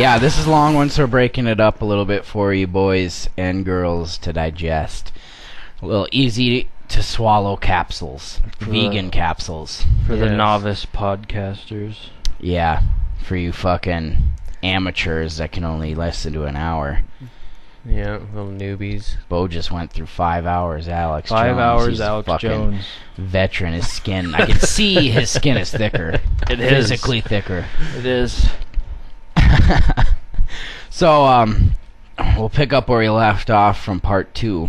Yeah, this is a long one, so we're breaking it up a little bit for you boys and girls to digest. A little easy to swallow capsules. Vegan capsules. For the novice podcasters. Yeah, for you fucking amateurs that can only listen to an hour. Yeah, little newbies. Bo just went through 5 hours, Alex 5 Jones. hours, He's Alex Jones. Veteran. His skin, I can see his skin is thicker. It is. Physically thicker. It is. So, we'll pick up where we left off from part 2,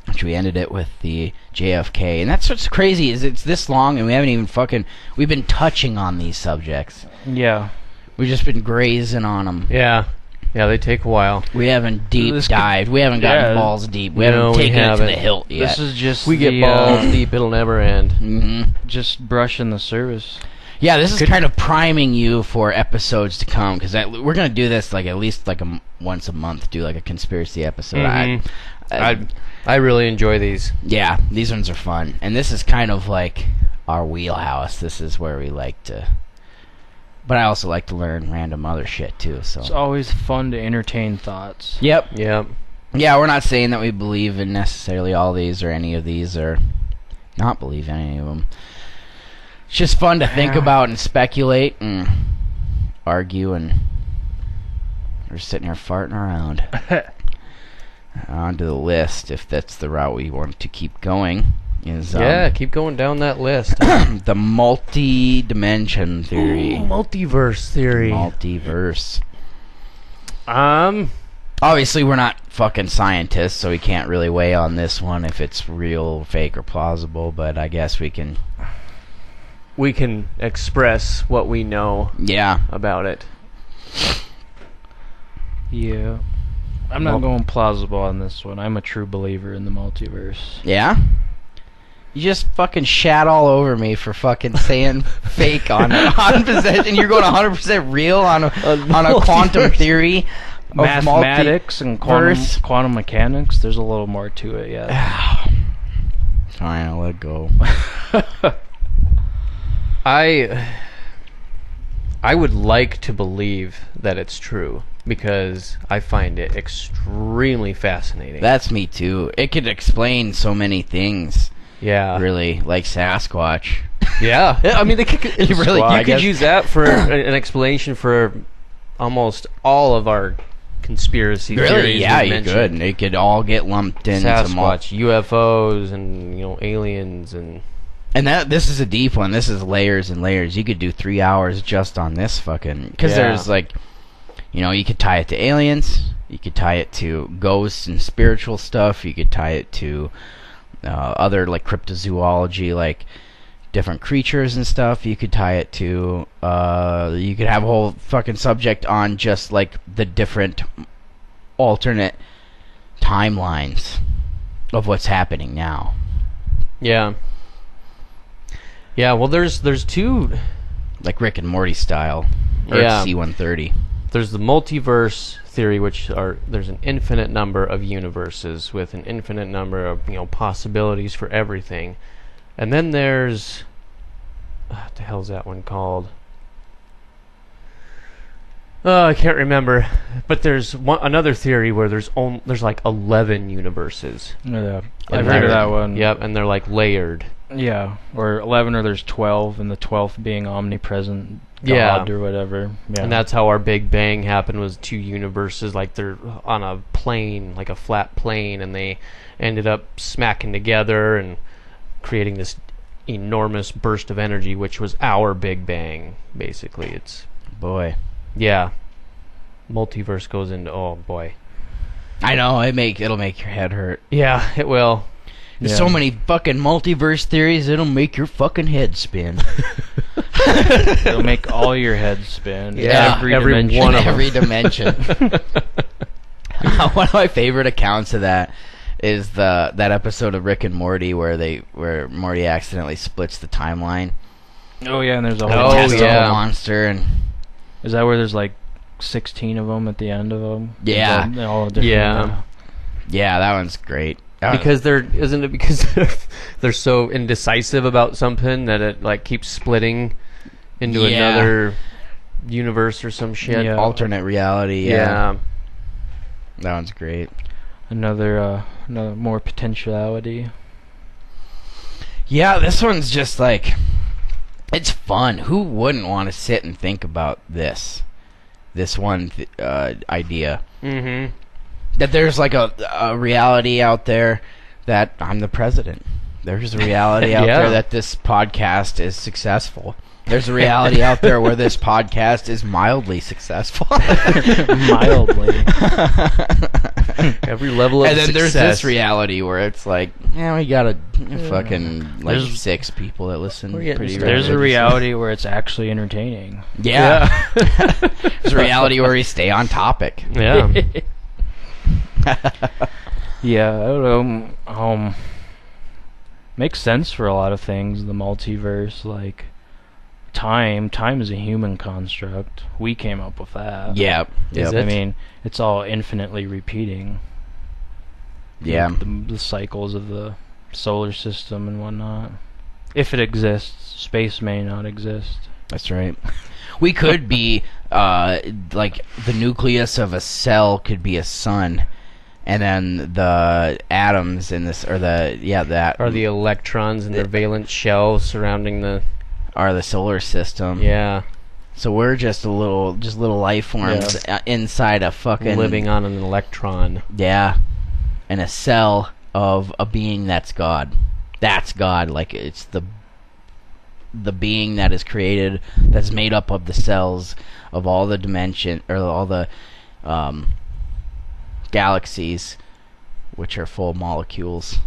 which we ended it with the JFK. And that's what's crazy, is it's this long and we haven't even we've been touching on these subjects. Yeah. We've just been grazing on them. Yeah. Yeah, they take a while. We haven't dived. We haven't gotten balls deep. We haven't taken it to the hilt yet. This is just we get balls deep, it'll never end. Mm-hmm. Just brushing the surface. Yeah, this is kind of priming you for episodes to come, because we're going to do this like at least like once a month, do like a conspiracy episode. Mm-hmm. I really enjoy these. Yeah, these ones are fun. And this is kind of like our wheelhouse. This is where we like to... But I also like to learn random other shit, too. So it's always fun to entertain thoughts. Yep. Yep. Yeah, we're not saying that we believe in necessarily all these or any of these, or not believe in any of them. It's just fun to think about and speculate and argue, and we're sitting here farting around. On to the list, if that's the route we want to keep going. Keep going down that list. The multi-dimension theory. Ooh, multiverse theory. Multiverse. Obviously, we're not fucking scientists, so we can't really weigh on this one if it's real, fake, or plausible, but I guess we can... We can express what we know about it. Yeah. I'm not going plausible on this one. I'm a true believer in the multiverse. Yeah? You just fucking shat all over me for fucking saying fake on possession. You're going 100% real on a quantum theory of mathematics and quantum mechanics. There's a little more to it, yeah. Fine, I'll let go. I would like to believe that it's true, because I find it extremely fascinating. That's me too. It could explain so many things. Yeah. Really, like Sasquatch. Yeah. I mean, you could use that for an explanation for almost all of our conspiracy theories. Really? Yeah, you could. They could all get lumped into Sasquatch, UFOs, and aliens, and this is a deep one. This is layers and layers. You could do 3 hours just on this fucking... Because there's like... you could tie it to aliens. You could tie it to ghosts and spiritual stuff. You could tie it to other, like, cryptozoology, like different creatures and stuff. You could tie it to... you could have a whole fucking subject on just, like, the different alternate timelines of what's happening now. Yeah. Yeah, well, there's two... Like Rick and Morty style. Or C-130. There's the multiverse theory, which there's an infinite number of universes with an infinite number of possibilities for everything, and then there's what the hell's that one called? I can't remember, but there's another theory where there's like 11 universes. Yeah, I've heard of that one. Yep, and they're like layered. Yeah, or 11, or there's 12, and the 12th being omnipresent God or whatever. Yeah. And that's how our Big Bang happened, was two universes, like they're on a plane, like a flat plane, and they ended up smacking together and creating this enormous burst of energy, which was our Big Bang, basically. It's... Boy. Yeah. Multiverse goes into... Oh, boy. I know, it'll make your head hurt. Yeah, it will. There's so many fucking multiverse theories, it'll make your fucking head spin. It'll make all your heads spin. Yeah, every dimension. One of every dimension. One of my favorite accounts of that is that episode of Rick and Morty where Morty accidentally splits the timeline. Oh yeah, and there's a whole monster, and is that where there's like 16 of them at the end of them? Yeah, all different, yeah, that one's great. Because they're so indecisive about something that it like keeps splitting into another universe or some shit. Yeah. Alternate reality. Yeah. That one's great. Another more potentiality. Yeah, this one's just like, it's fun. Who wouldn't want to sit and think about this one idea? Mm-hmm. That there's like a reality out there that I'm the president. There's a reality out there that this podcast is successful. There's a reality out there where this podcast is mildly successful. Mildly. Every level of success. And then there's this reality where it's like, yeah, we got fucking like There's 6 people that listen. Pretty There's a reality where it's actually entertaining. Yeah. There's a reality where we stay on topic. Yeah. Yeah, I don't know. Makes sense for a lot of things. The multiverse, like time is a human construct. We came up with that. Yeah. Is I it? mean, it's all infinitely repeating. Yeah. The cycles of the solar system and whatnot. If it exists, space may not exist. That's right. We could be like the nucleus of a cell could be a sun, and then the atoms in this, or the electrons in their valence shell surrounding the are the solar system. Yeah. So we're just little life forms inside a fucking living on an electron. Yeah. In a cell of a being that's God. That's God. Like, it's the being that is created, that's made up of the cells of all the dimension, or all the galaxies, which are full of molecules.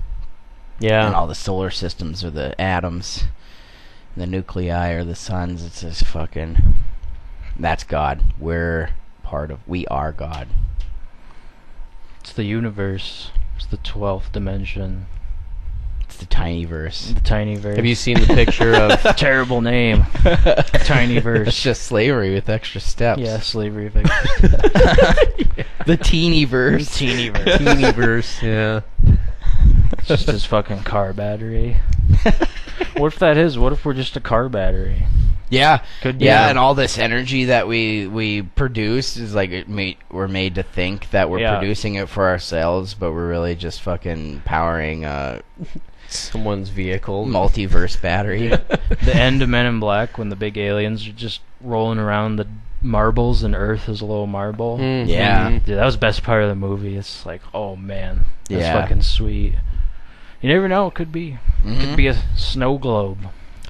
Yeah. And all the solar systems are the atoms. The nuclei are the suns. It's just fucking... That's God. We are God. It's the universe. It's the 12th dimension. It's the tiny verse. The tiny verse. Have you seen the picture of... Terrible name. Tiny verse. It's just slavery with extra steps. Yeah, slavery with extra steps. The teeny verse. Teeny verse. Teeny verse, yeah. It's just his fucking car battery. What if that is? What if we're just a car battery? Yeah. Could be. Yeah, and all this energy that we produce is like we're made to think that we're producing it for ourselves, but we're really just fucking powering someone's vehicle. Multiverse battery. The end of Men in Black, when the big aliens are just rolling around the marbles and Earth is a little marble. Mm-hmm. Yeah. Dude, that was the best part of the movie. It's like, oh man, that's fucking sweet. You never know, it could be. It could be a snow globe.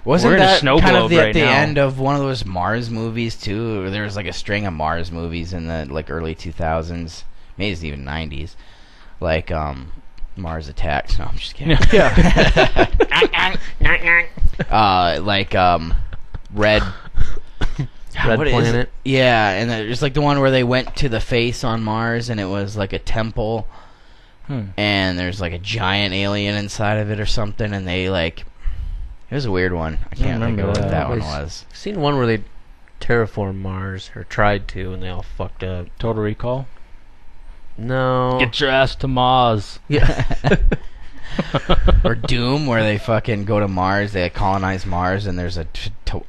Wasn't We're in a that snow kind globe of right at the now. end of one of those Mars movies too? Or there was like a string of Mars movies in the like early 2000s, maybe it's even 90s, like Mars Attacks. No, I'm just kidding. Like Red Red Planet. Yeah, and there's like the one where they went to the face on Mars, and it was like a temple, and there's like a giant alien inside of it or something, and they like... It was a weird one. I can't remember what that one was. I've seen one where they terraformed Mars, or tried to, and they all fucked up. Total Recall? No. Get your ass to Mars. Yeah. Or Doom, where they fucking go to Mars, they colonize Mars, and there's a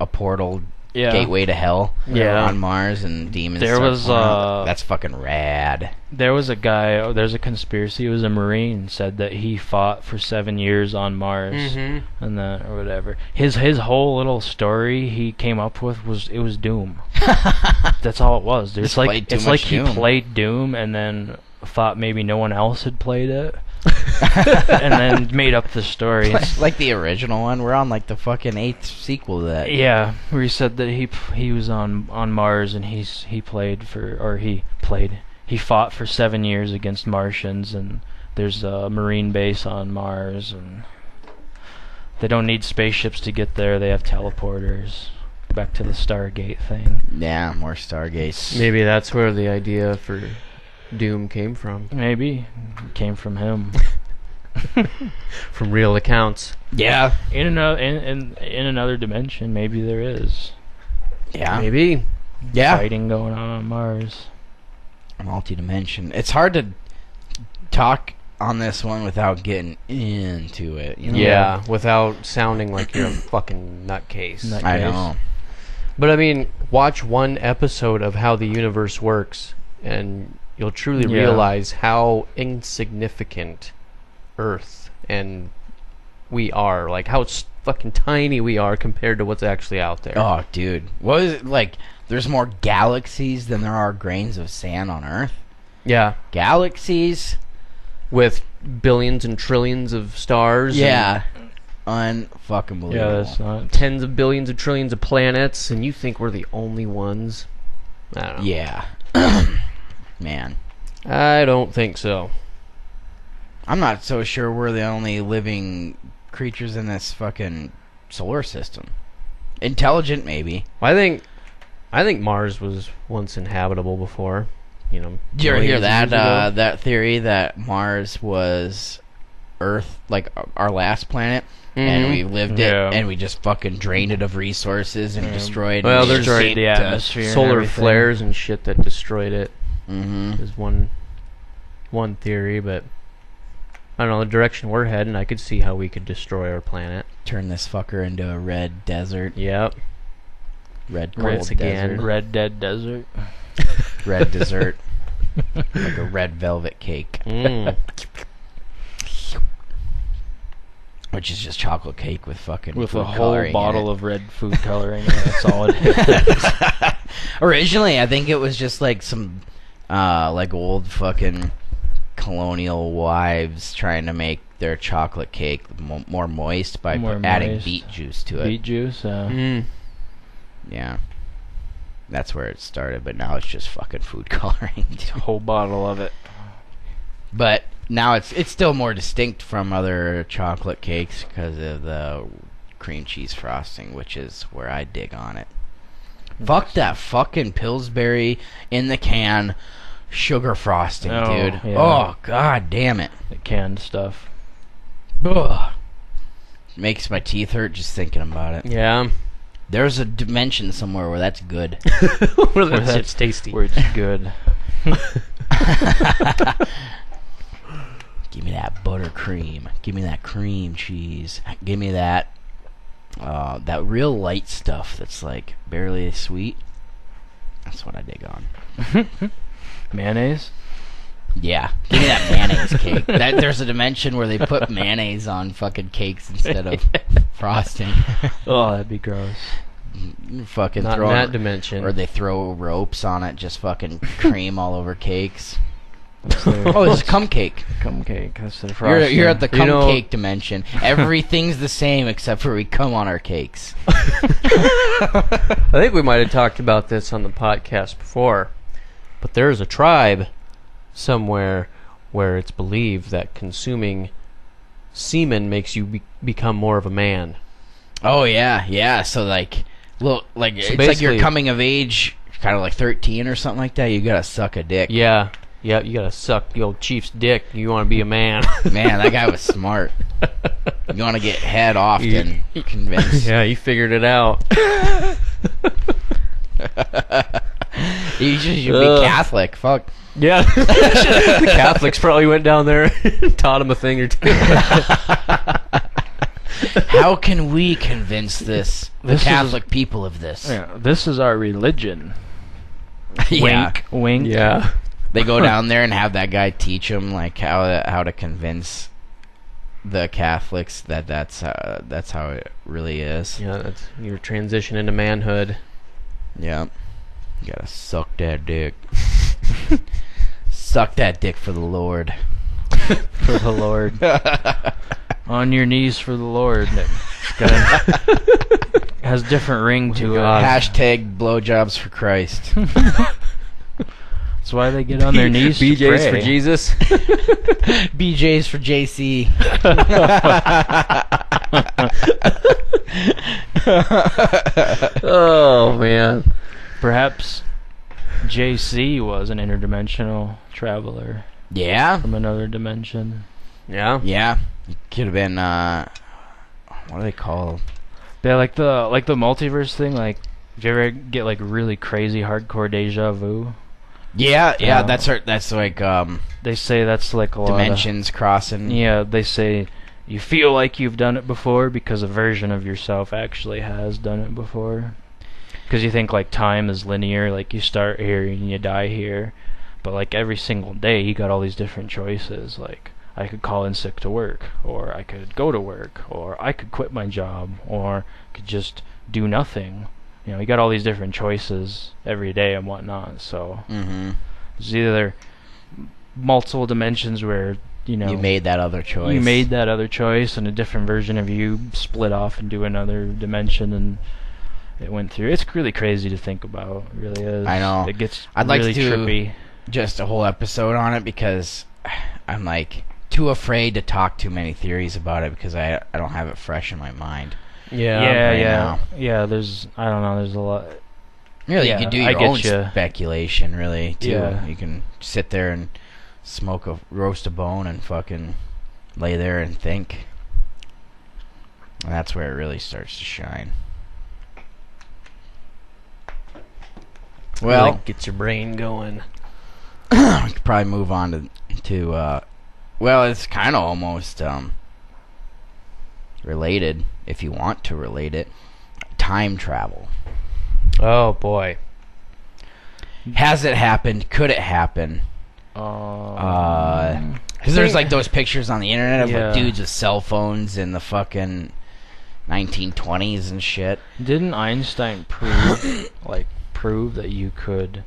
portal gateway to hell on Mars, and demons that's fucking rad. There was a guy, there's a conspiracy, it was a Marine, said that he fought for 7 years on Mars, and that, or whatever. His whole little story he came up with was Doom. That's all it was. It's like he played Doom and then thought maybe no one else had played it. And then made up the story. Like the original one. We're on like the fucking 8th sequel to that. Yeah, where he said that he was on Mars and he fought for 7 years against Martians, and there's a Marine base on Mars, and they don't need spaceships to get there. They have teleporters. Back to the Stargate thing. Yeah, more Stargates. Maybe that's where the idea for Doom came from. Maybe it came from him. From real accounts. Yeah. In another dimension, maybe there is. Yeah. Maybe. Yeah. Fighting going on Mars. Multi-dimension. It's hard to talk on this one without getting into it. You know? Yeah, without sounding like you're a fucking nutcase. I know. But I mean, watch one episode of how the universe works, and you'll truly realize how insignificant Earth and we are. Like, how fucking tiny we are compared to what's actually out there. Oh, dude. What is it, like, there's more galaxies than there are grains of sand on Earth? Yeah. Galaxies? With billions and trillions of stars. Yeah. Unfucking believable. Yeah, that's not... Tens of billions of trillions of planets, and you think we're the only ones? I don't know. Yeah. Man. I don't think so. I'm not so sure we're the only living creatures in this fucking solar system. Intelligent, maybe. I think Mars was once inhabitable before. You know. Did you ever hear millions of years ago. that theory that Mars was Earth, like our last planet, and we lived it, and we just fucking drained it of resources and destroyed. Well, and there's destroyed the atmosphere, solar flares and shit that destroyed it. Mm-hmm. Is one theory, but I don't know the direction we're heading. I could see how we could destroy our planet. Turn this fucker into a red desert. Yep. Red cold Once again. desert. Red Dead Desert. Red dessert. Like a red velvet cake. Which is just chocolate cake with fucking With food a whole coloring bottle in it. of red food coloring. That's all it is. Originally, I think it was just like some like old fucking colonial wives trying to make their chocolate cake more moist by adding moist. beet juice to it. Beet juice? Yeah. That's where it started, but now it's just fucking food coloring. A whole bottle of it. But now it's still more distinct from other chocolate cakes because of the cream cheese frosting, which is where I dig on it. Fuck that fucking Pillsbury in the can sugar frosting, dude. Yeah. Oh, god damn it. The canned stuff. Ugh. Makes my teeth hurt just thinking about it. Yeah. There's a dimension somewhere where that's good. Where that shit's tasty. Where it's good. Give me that buttercream. Give me that cream cheese. Give me that real light stuff that's like barely sweet. That's what I dig on. Mayonnaise? Yeah, give me that mayonnaise cake. There's a dimension where they put mayonnaise on fucking cakes instead of frosting. Oh, that'd be gross. Fucking Not throw in that dimension. Or they throw ropes on it, just fucking cream all over cakes. Oh, Oh, it's cum cake. Cum cake. That's the frosting. You're at the cum You know- cake dimension. Everything's the same except for we cum on our cakes. I think we might have talked about this on the podcast before, but there's a tribe somewhere where it's believed that consuming semen makes you become more of a man. Oh yeah. So like, look, like So it's like basically- you're coming of age, kind of like 13 or something like that. You gotta suck a dick. Yeah, you gotta suck the old chief's dick. You want to be a man. Man, that guy was smart. You want to get head often. Convinced. Yeah, he figured it out. You should be Catholic. Fuck. Yeah, the Catholics probably went down there and taught him a thing or two. How can we convince the This Catholic people of this? Yeah, this is our religion. Yeah. Wink, wink. Yeah. They go down there and have that guy teach them like how to convince the Catholics that's how it really is. Yeah, that's your transition into manhood. Yeah. You gotta suck that dick. Suck that dick for the Lord. For the Lord. On your knees for the Lord. Has different ring to it. Hashtag blowjobs for Christ. That's why they get on their knees to BJ's pray. for Jesus. BJ's for JC. Oh, man. Perhaps JC was an interdimensional traveler Yeah. from another dimension. Yeah. Yeah. It could have been what do they call? Yeah, like the multiverse thing. Like, did you ever get like really crazy hardcore deja vu? Yeah, Yeah. that's like They say that's like a dimensions crossing. lot of, yeah, they say you feel like you've done it before because a version of yourself actually has done it before. Because you think like time is linear, like you start here and you die here, but like every single day you got all these different choices. Like I could call in sick to work, or I could go to work, or I could quit my job, or could just do nothing. You know, you got all these different choices every day and whatnot. So it's either multiple dimensions where you made that other choice. You made that other choice, and a different version of you split off into another dimension, and it went through. It's really crazy to think about. It really is. I know. It gets I'd really like to do trippy. Just a whole episode on it because I'm like too afraid to talk too many theories about it because I don't have it fresh in my mind. Yeah. There's I don't know. There's a lot. Really, Yeah, you could do I your get own ya. speculation, really, too. Yeah. You can sit there and roast a bone and fucking lay there and think. And that's where it really starts to shine. Well, Really gets your brain going. we could probably move on to well, it's kind of almost related, if you want to relate it. Time travel. Oh boy. Has it happened? Could it happen? Because there's like those pictures on the internet of like dudes with cell phones in the fucking 1920s and shit. Didn't Einstein prove that you could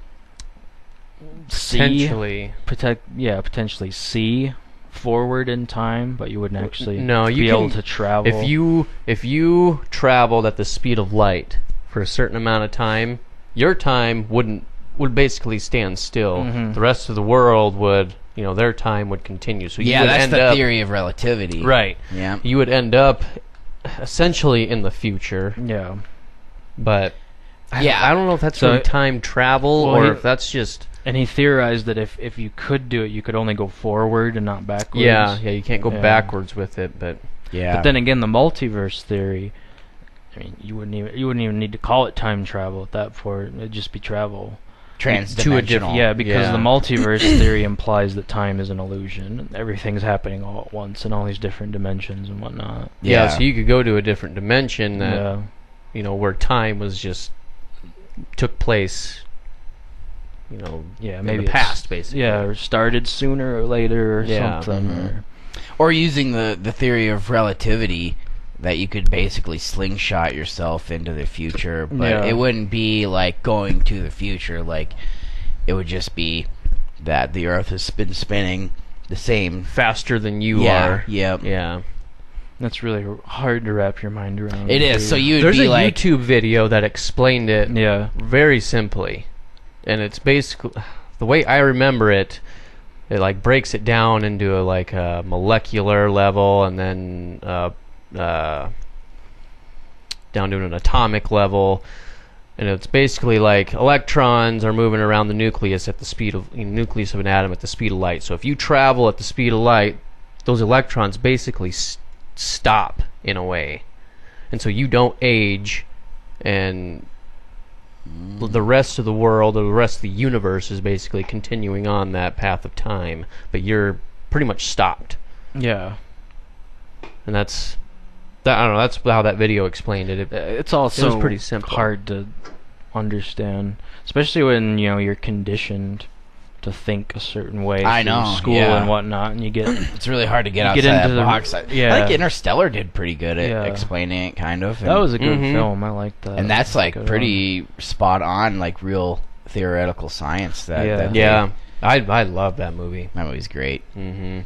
Potentially. potentially see forward in time, but you wouldn't actually No, you be can, able to travel. If you traveled at the speed of light for a certain amount of time, your time would basically stand still. Mhm. The rest of the world would, their time would continue. So you would that's end the up, theory of relativity. right? Yeah. You would end up essentially in the future, Yeah. but I don't know if that's So- really time travel Well, or if that's just And he theorized that if you could do it, you could only go forward and not backwards. yeah. You can't go Yeah. backwards with it, but Yeah. But then again, the multiverse theory, I mean, you wouldn't even need to call it time travel at that point. It'd just be travel. Transdimensional. Yeah, because Yeah. the multiverse theory implies that time is an illusion. And everything's happening all at once in all these different dimensions and whatnot. yeah. So you could go to a different dimension that Yeah. where time was just took place. Yeah, in maybe the past, basically. Yeah, or started sooner or later or Yeah. something. Mhm. Or using the theory of relativity that you could basically slingshot yourself into the future, but Yeah. it wouldn't be like going to the future. Like it would just be that the Earth has been spinning the same. Faster than you Yeah. are. Yep. Yeah. That's really hard to wrap your mind around. It is. So you'd There's be a like, YouTube video that explained it Yeah. very simply, and it's basically the way I remember it. It like breaks it down into a molecular level, and then down to an atomic level, and it's basically like electrons are moving around the nucleus at the speed of nucleus of an atom at the speed of light. So if you travel at the speed of light, those electrons basically stop in a way, and so you don't age, and the rest of the world or the rest of the universe is basically continuing on that path of time, but you're pretty much stopped. Yeah. And I don't know, that's how that video explained it. It's also was pretty simple. hard to understand, especially when you're conditioned to think a certain way I through know, school yeah. and whatnot, and you get it's really hard to get You outside get into that the- box. yeah. I think Interstellar did pretty good at Yeah. explaining it, kind of. that was a good Mhm. film. I liked that. and that's like Good pretty spot on, like real theoretical science. Yeah. Yeah, I love that movie. That movie's great. Mm-hmm.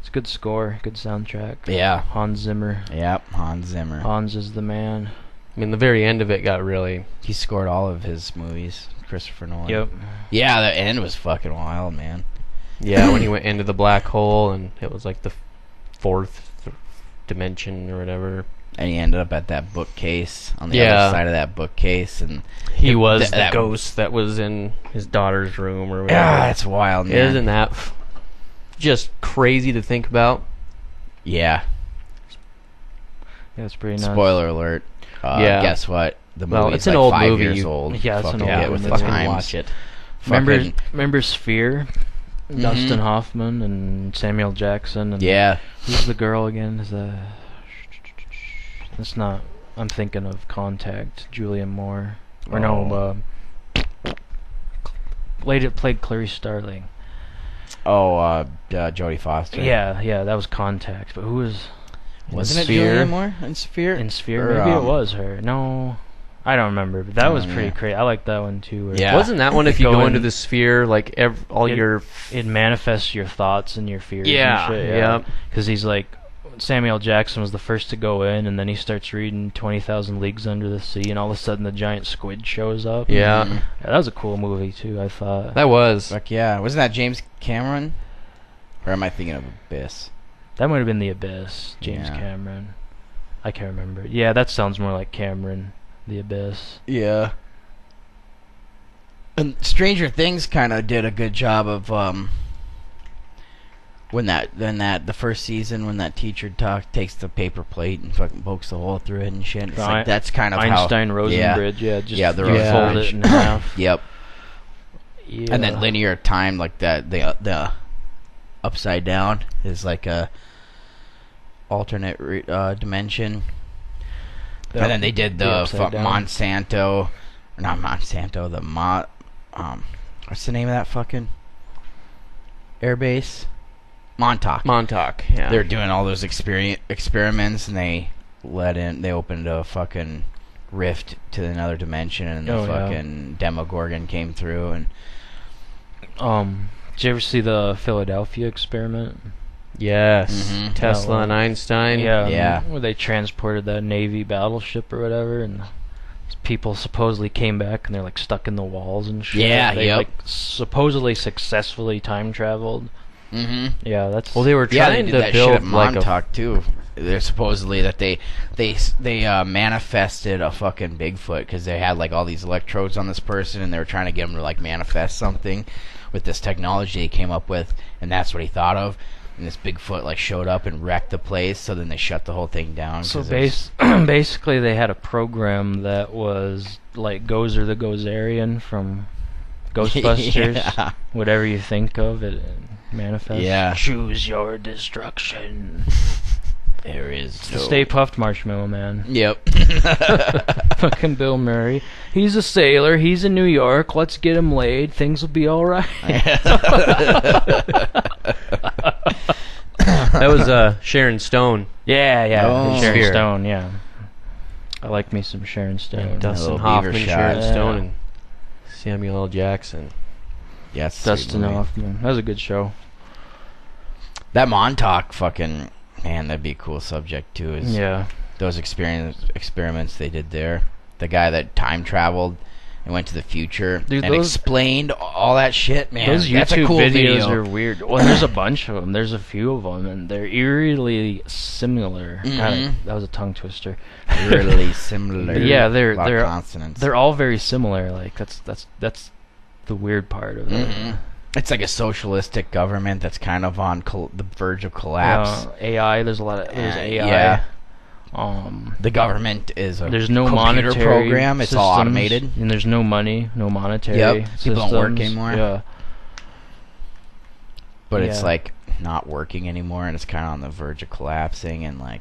It's a good score, good soundtrack. Yeah. Hans Zimmer. Yep. Hans Zimmer. Hans is the man. I mean, the very end of it got really. He scored all of his movies. Christopher Nolan. Yep. Yeah, the end was fucking wild, man. Yeah, when he went into the black hole, and it was like the fourth dimension or whatever. And he ended up at that bookcase on the Yeah. other side of that bookcase, and He was the that- ghost that was in his daughter's room or whatever. yeah, that's wild, man. Isn't that just crazy to think about? Yeah. Yeah, it's pretty nice. Spoiler alert. Yeah. Guess what? The Well, movie's it's an like old 5 movie. years old. Yeah, it's an Fucking old get movie. with the Let's times. watch it. Remember Sphere? Mhm. Dustin Hoffman and Samuel Jackson and Yeah. who's the girl again? That's not. I'm thinking of Contact. Julianne Moore. Or no, played Clarice Starling. Jodie Foster. Yeah, that was Contact. But who was... Wasn't it Sphere? Julianne Moore in Sphere? In Sphere? Maybe it was her. No, I don't remember. But that was pretty crazy. I like that one too. Yeah. Wasn't that one if you go into the sphere, like it manifests your thoughts and your fears and shit. Yeah. Because he's like... Samuel Jackson was the first to go in, and then he starts reading 20,000 Leagues Under the Sea, and all of a sudden the giant squid shows up. Yeah. Yeah, that was a cool movie too, I thought. That was. Fuck yeah. Wasn't that James Cameron? Or am I thinking of Abyss? That might have been The Abyss, James Cameron. I can't remember. Yeah, that sounds more like Cameron, The Abyss. Yeah. And Stranger Things kind of did a good job of the first season when that teacher takes the paper plate and fucking pokes the hole through it and shit. It's like that's kind of Einstein how Rosenbridge, the fold it in half. Yep. Yeah. And then linear time, like that, the upside down is like a alternate dimension. And then they did the Monsanto, or not Monsanto, what's the name of that fucking airbase? Montauk. Yeah. They're doing all those experiments, and they opened a fucking rift to another dimension, and the fucking Demogorgon came through. And did you ever see the Philadelphia experiment? Yes. Mm-hmm. Tesla and Einstein. Yeah. Where they transported that Navy battleship or whatever, and people supposedly came back and they're like stuck in the walls and shit. Yeah, they like supposedly successfully time traveled. Mm-hmm. Yeah, that's... Well, they were trying they did to that build shit at like Montauk too. They're supposedly that they manifested a fucking Bigfoot because they had like all these electrodes on this person, and they were trying to get him to like manifest something with this technology they came up with, and that's what he thought of. And this Bigfoot like showed up and wrecked the place, so then they shut the whole thing down. So basically they had a program that was like Gozer the Gozerian from Ghostbusters. Yeah. Whatever you think of, it manifests. Yeah. Choose your destruction. There is It's the Stay Puft Marshmallow Man. Yep. Fucking Bill Murray. He's a sailor. He's in New York. Let's get him laid. Things will be all right. That was Sharon Stone. Yeah. Oh. Sharon Sphere. Stone, yeah. I like me some Sharon Stone. Dustin little Hoffman, beaver Sharon shot. Stone, and Samuel L. Jackson. Yes. Dustin Hoffman. That was a good show. That Montauk fucking man, that'd be a cool subject too. Those experiments they did there. The guy that time traveled and went to the future and explained all that shit, man. Those That's a YouTube cool videos video. are weird. Well, there's a bunch of them. There's a few of them, and they're eerily similar. Mhm. That was a tongue twister. Really similar. But yeah, they're consonants. they're all very similar. Like that's the weird part of it. Mhm. It's like a socialistic government that's kind of on the verge of collapse. AI. There's AI. Yeah. The government is a there's no computer monetary program. It's all systems, automated. and there's no money, no monetary. Yep. People don't work systems. anymore. Yeah. But it's like not working anymore, and it's kind of on the verge of collapsing, and like,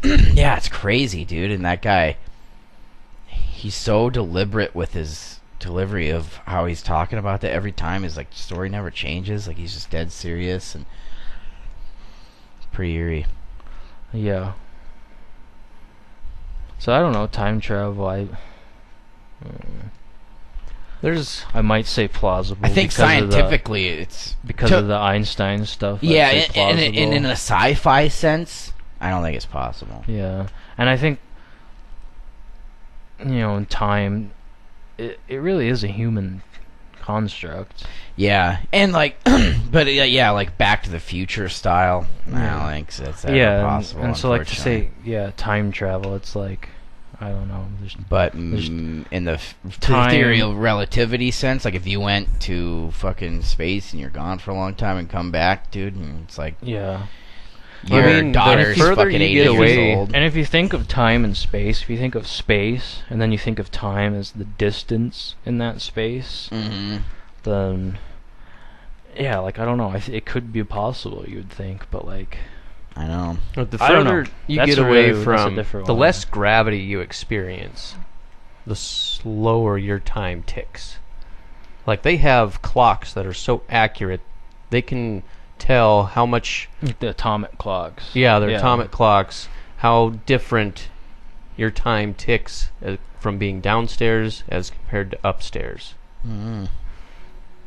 yeah, it's crazy, dude. And that guy, he's so deliberate with his delivery of how he's talking about that every time. His like story never changes. Like he's just dead serious and pretty eerie. Yeah. So I don't know, time travel. I might say plausible. I think scientifically, it's because of the Einstein stuff. Yeah, I'd say and in a sci-fi sense, I don't think it's possible. Yeah, and I think in time, it really is a human construct. Yeah, and like, but yeah, like Back to the Future style. I don't think that's ever possible. And so like to say, time travel, it's like, I don't know. In the theory of relativity sense, like if you went to fucking space and you're gone for a long time and come back, dude, and it's like, yeah, your daughter's fucking 80 years old. And if you think of time and space, if you think of space and then you think of time as the distance in that space, then yeah, like I don't know. It could be possible, you would think, but like. I know. But the I don't further know. you That's get a away really- from, that's a different the one. less gravity you experience. the slower your time ticks. Like, they have clocks that are so accurate, they can tell how much... The atomic clocks. Yeah, they're atomic clocks. How different your time ticks from being downstairs as compared to upstairs. Mm-hmm.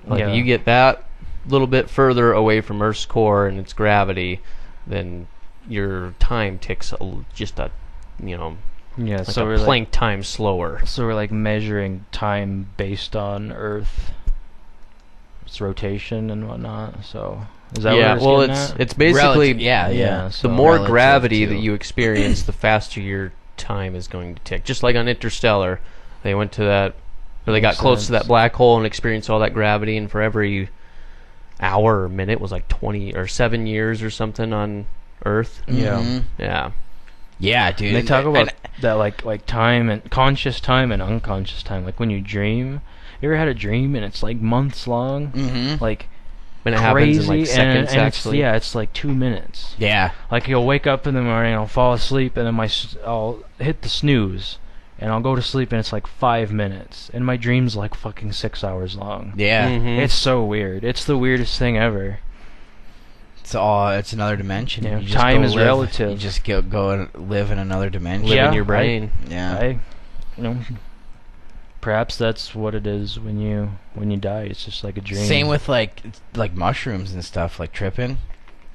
Like, you get that little bit further away from Earth's core and its gravity, then your time ticks just a, like so a Planck time slower. So we're like measuring time based on Earth's rotation and whatnot. So is that what it's basically So the more gravity that you experience, the faster your time is going to tick. Just like on Interstellar, they went to that, or they got close to that black hole and experienced all that gravity, and for every hour or minute was like 20 or 7 years or something on Earth. Yeah, dude. And they talk about that like time and conscious time and unconscious time. Like when you dream, you ever had a dream and it's like months long? Mm-hmm. Like when it crazy, happens in like seconds, and actually. it's like 2 minutes. Yeah. Like you'll wake up in the morning, I'll fall asleep, and then I'll hit the snooze, and I'll go to sleep, and it's like 5 minutes, and my dream's like fucking 6 hours long. Yeah. Mm-hmm. It's so weird. It's the weirdest thing ever. It's another dimension. Yeah, time is relative. You just go and live in another dimension. Live in your brain. Perhaps that's what it is when you die. It's just like a dream. Same with like mushrooms and stuff, like tripping,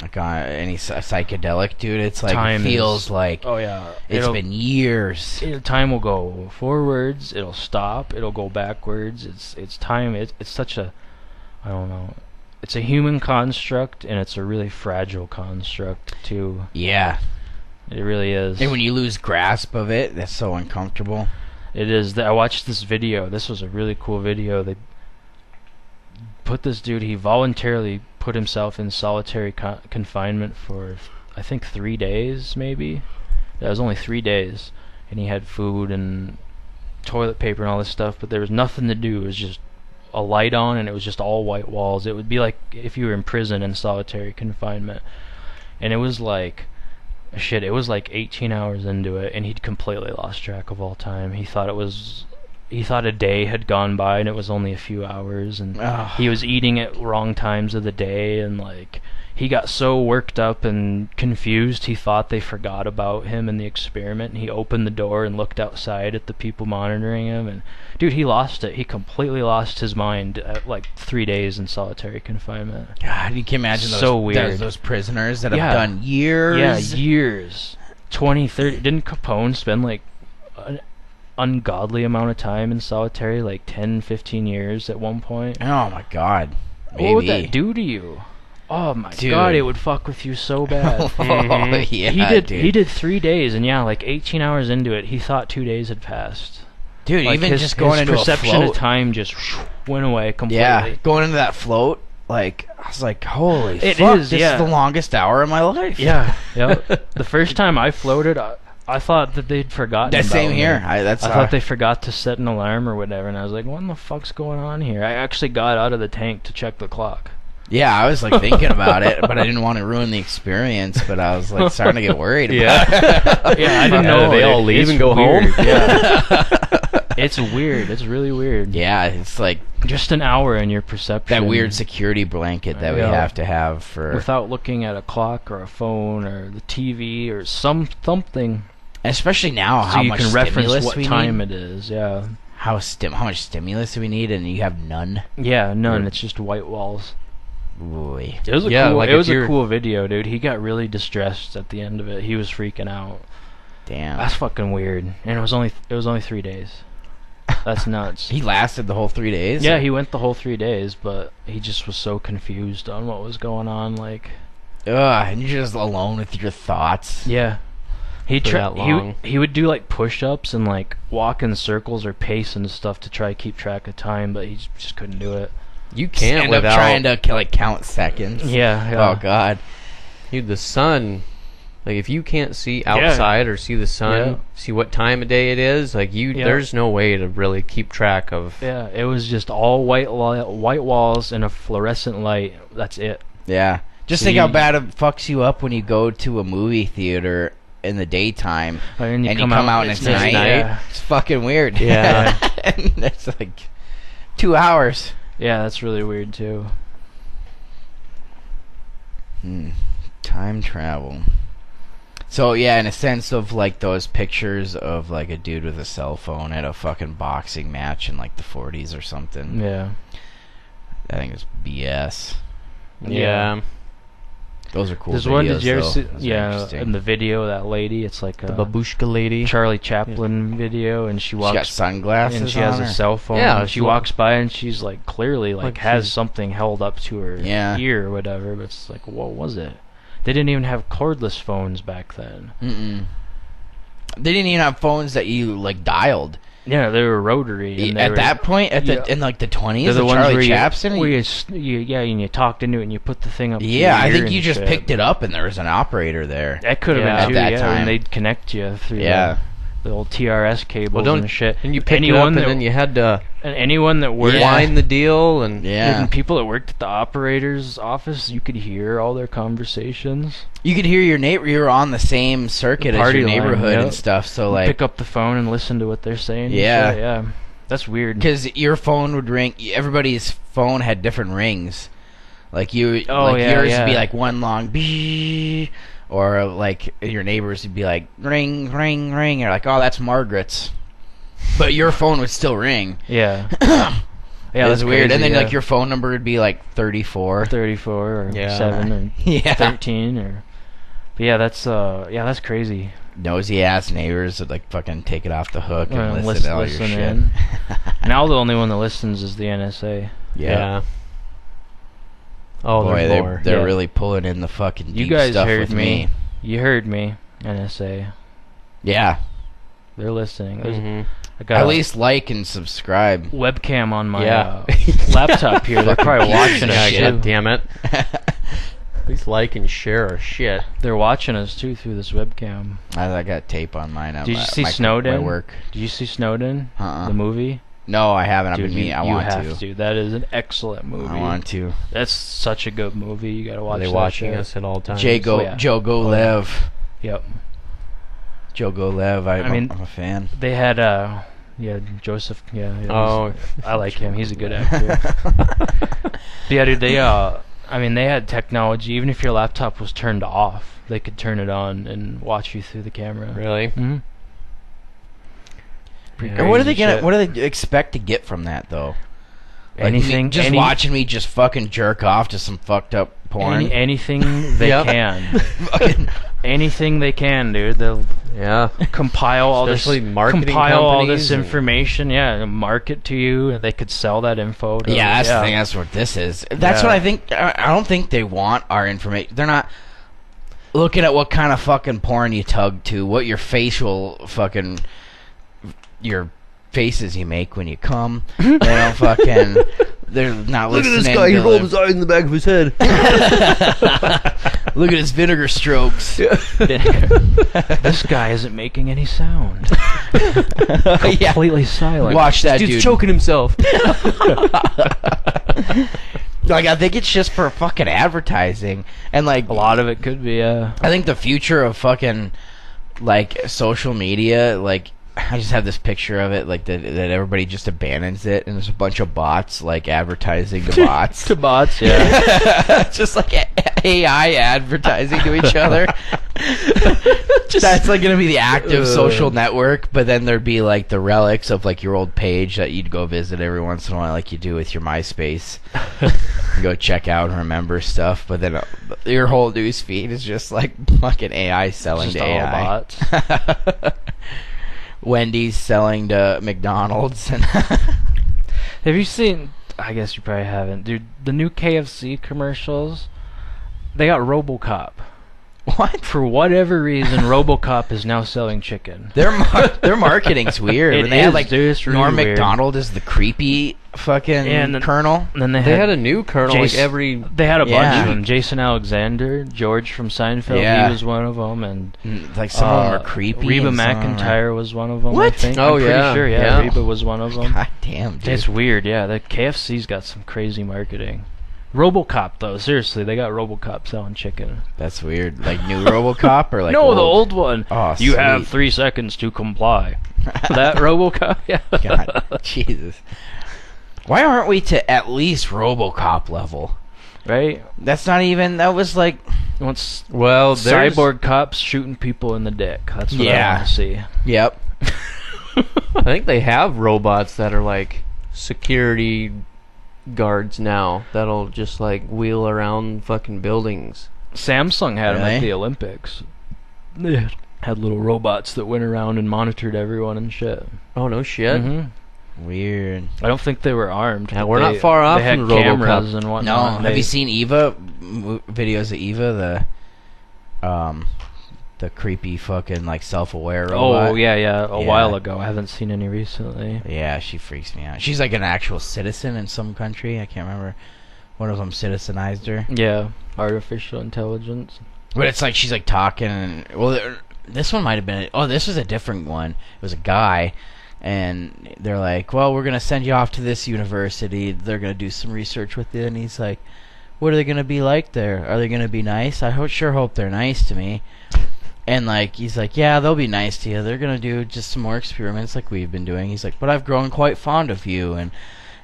like on any psychedelic, dude. It's like time feels like it's been years. Time will go forwards. It'll stop. It'll go backwards. It's time. It's such a, I don't know. It's a human construct, and it's a really fragile construct too. Yeah, it really is. And when you lose grasp of it, that's so uncomfortable. It is. I watched this video. This was a really cool video. They put this dude, he voluntarily put himself in solitary confinement for, I think, 3 days, maybe. That was only 3 days. And he had food and toilet paper and all this stuff, but there was nothing to do. It was just a light on, and it was just all white walls. It would be like if you were in prison in solitary confinement. And it was like... it was like 18 hours into it, and he'd completely lost track of all time. He thought a day had gone by, and it was only a few hours, and he was eating at wrong times of the day, and like he got so worked up and confused, he thought they forgot about him in the experiment, and he opened the door and looked outside at the people monitoring him, and dude, he lost it. He completely lost his mind at like 3 days in solitary confinement. God, you can imagine those prisoners that have done years. Yeah, years. 20, 30. Didn't Capone spend like an ungodly amount of time in solitary, like 10, 15 years at one point? Oh my God. Maybe. What would that do to you? Oh my God, it would fuck with you so bad. He did 3 days, and like 18 hours into it, he thought 2 days had passed. Dude, like even just going into perception a float, of time just went away completely. Yeah, going into that float, like I was like, holy fuck, this is the longest hour of my life. Yeah, yeah. The first time I floated, I thought that they'd forgotten. That same here. I thought they forgot to set an alarm or whatever, and I was like, what the fuck's going on here? I actually got out of the tank to check the clock. Yeah, I was like thinking about it, but I didn't want to ruin the experience. But I was like starting to get worried about it. Yeah, I didn't know. They all leave and go home. Yeah. It's weird. It's really weird. Yeah, it's like just an hour in your perception. That weird security blanket that we have to have for without looking at a clock or a phone or the TV or something. Especially now, so how you much can reference stimulus what we time need. It is. Yeah. How much stimulus we need, and you have none. Yeah, none. It's just white walls. Boy. It was a cool video, dude. He got really distressed at the end of it. He was freaking out. Damn. That's fucking weird. And it was only 3 days. That's nuts. He lasted the whole 3 days? Yeah, he went the whole 3 days, but he just was so confused on what was going on, like... and you're just alone with your thoughts. Yeah. He would do like push-ups and like walk in circles or pace and stuff to try to keep track of time, but he just couldn't do it. You can't without trying to like count seconds. Yeah. Oh God. Dude, the sun. Like if you can't see outside or see the sun, see what time of day it is, like there's no way to really keep track of. Yeah, it was just all white walls and a fluorescent light. That's it. Yeah. Just think how bad it fucks you up when you go to a movie theater in the daytime, and you come out and it's night. Yeah. It's fucking weird. Yeah. And it's like 2 hours. Yeah, that's really weird too. Time travel. So yeah, in a sense of like those pictures of like a dude with a cell phone at a fucking boxing match in like the 40s or something. Yeah. I think it's BS. Yeah. Those are cool. There's videos, one. Did you ever though. see? Those are Yeah, interesting. in the video, that lady. It's like The a babushka lady. Charlie Chaplin video, and she She walks got sunglasses and she has on a her? cell phone. Yeah, and she she walks by and she's like clearly like has she's- something held up to her ear or whatever. But it's like, what was it? They didn't even have cordless phones back then. They didn't even have phones that you like dialed. Yeah, they were rotary. And they At were, that point, Yeah. in like the 20s, they're the ones Charlie where Chaplin. and you talked into it and you put the thing up. to Yeah, your I ear think you and just shit. picked it up and there was an operator there. That could have Yeah. been At too. that Yeah, time. and they'd connect you through Yeah. the old TRS cables and shit. And you picked it up, and then you had to and anyone that worked wind the deal, and Yeah. and people that worked at the operator's office, you could hear all their conversations. You could hear your neighbor. You were on the same circuit as Party your line, neighborhood yep. and stuff. So like, Pick up the phone and listen to what they're saying. and Yeah. shit, yeah. That's weird. because your phone would ring. Everybody's phone had different rings. Like yours would be like one long bee, or like your neighbors would be like ring, ring, ring. You're like, oh, that's Margaret's, but your phone would still ring. Yeah. Yeah, that's weird. crazy, And then yeah. like your phone number would be like 34. 34 or Yeah. 7 or Yeah. 13 or. But yeah, that's crazy. Nosy ass neighbors would like fucking take it off the hook and Well, listen to all your listen shit. in. Now the only one that listens is the NSA. yeah. Oh, Boy, there's more. they're Yeah. really pulling in the fucking deep You guys stuff heard with me. You heard me, NSA. Yeah. They're listening. There's- Mhm. I got At a least like and subscribe. webcam on my Yeah. laptop here. They're probably watching us Yeah, too. God damn it. Please like and share our shit. They're watching us too through this webcam. I got tape on mine. Did you see Snowden? My work. Did you see Snowden? Uh-uh. The movie? No, I haven't. I've Dude, been meaning. I you want have to. That is an excellent movie. I want to. That's such a good movie. You gotta watch Are they that watching shit. us at all times? Joe Oh, yeah. Golev. Yep. Joe Golev. I mean, I'm a fan. They had Joseph. Yeah. Oh. I like him. He's a good actor. But yeah, dude. They they had technology. Even if your laptop was turned off, they could turn it on and watch you through the camera. Really? Mm-hmm. And what are they gonna? What do they expect to get from that though? Like Anything. just watching me just fucking jerk off to some fucked up porn. Anything they Yep. can. Fucking- Anything they can, dude. They'll Yeah. compile all Especially this marketing compile all companies this and- information, and market to you, and they could sell that info to Yeah, that's the thing. That's what this is. That's what I think. I don't think they want our information. They're not looking at what kind of fucking porn you tug to, what your facial fucking your faces you make when you come. They don't fucking. They're not listening. to eyes in the back of his head. Look at his vinegar strokes. This guy isn't making any sound. Yeah. Completely silent. Watch that Dude's dude. choking himself. Like I think it's just for fucking advertising, and like A lot of it could be. I think the future of fucking like social media, like I just have this picture of it, like that everybody just abandons it, and there's a bunch of bots like advertising to bots. to bots. Yeah. Just like AI advertising to each other. That's like gonna be the active social network, but then there'd be like the relics of like your old page that you'd go visit every once in a while, like you do with your MySpace. Go check out and remember stuff, but then your whole news feed is just like fucking AI selling Just to all AI. bots. Wendy's selling to McDonald's. And Have you seen? I guess you probably haven't, dude. The new KFC commercials. They got RoboCop. what? For whatever reason, RoboCop is now selling chicken. Their marketing's weird. It When they had is, like dude, it's really Norm weird. Macdonald as the creepy fucking And then- colonel. And then they They had had a new colonel like Jason- every. They had a bunch Yeah. of them. Jason Alexander, George from Seinfeld, Yeah. he was one of them, and Like some of them are creepy. Reba and some of them are- McEntire was one of them. What? I think. Oh, I'm yeah. pretty sure. Yeah, Yeah. Reba was one of them. God damn, dude. It's weird. Yeah, the KFC's got some crazy marketing. RoboCop though, seriously, they got RoboCop selling chicken. That's weird. Like new RoboCop or like no, the old one. Oh, you sweet. have 3 seconds to comply. That RoboCop. Yeah. God, Jesus. Why aren't we to at least RoboCop level? Right. That's not even. That was like. Once there's cyborg cops shooting people in the dick. That's what I want to see. Yep. I think they have robots that are like security guards now that'll just like wheel around fucking buildings. Samsung had them Really? at the Olympics. They had little robots that went around and monitored everyone and shit. Oh no shit. Mm-hmm. Weird. I don't think they were armed. Yeah, but we're not far off They had from cameras RoboCop. and No, whatnot. have you seen Eva? Videos of Eva, the creepy fucking like self-aware robot? Oh yeah, a Yeah. while ago. I haven't seen any recently. Yeah, she freaks me out. She's like an actual citizen in some country. I can't remember. One of them citizenized her. Yeah, artificial intelligence. But it's like she's like talking and this one might have been. Oh, this was a different one. It was a guy. And they're like, well, we're going to send you off to this university. They're going to do some research with you. And he's like, what are they going to be like there? Are they going to be nice? I sure hope they're nice to me. And like he's like, yeah, they'll be nice to you. They're going to do just some more experiments like we've been doing. He's like, but I've grown quite fond of you.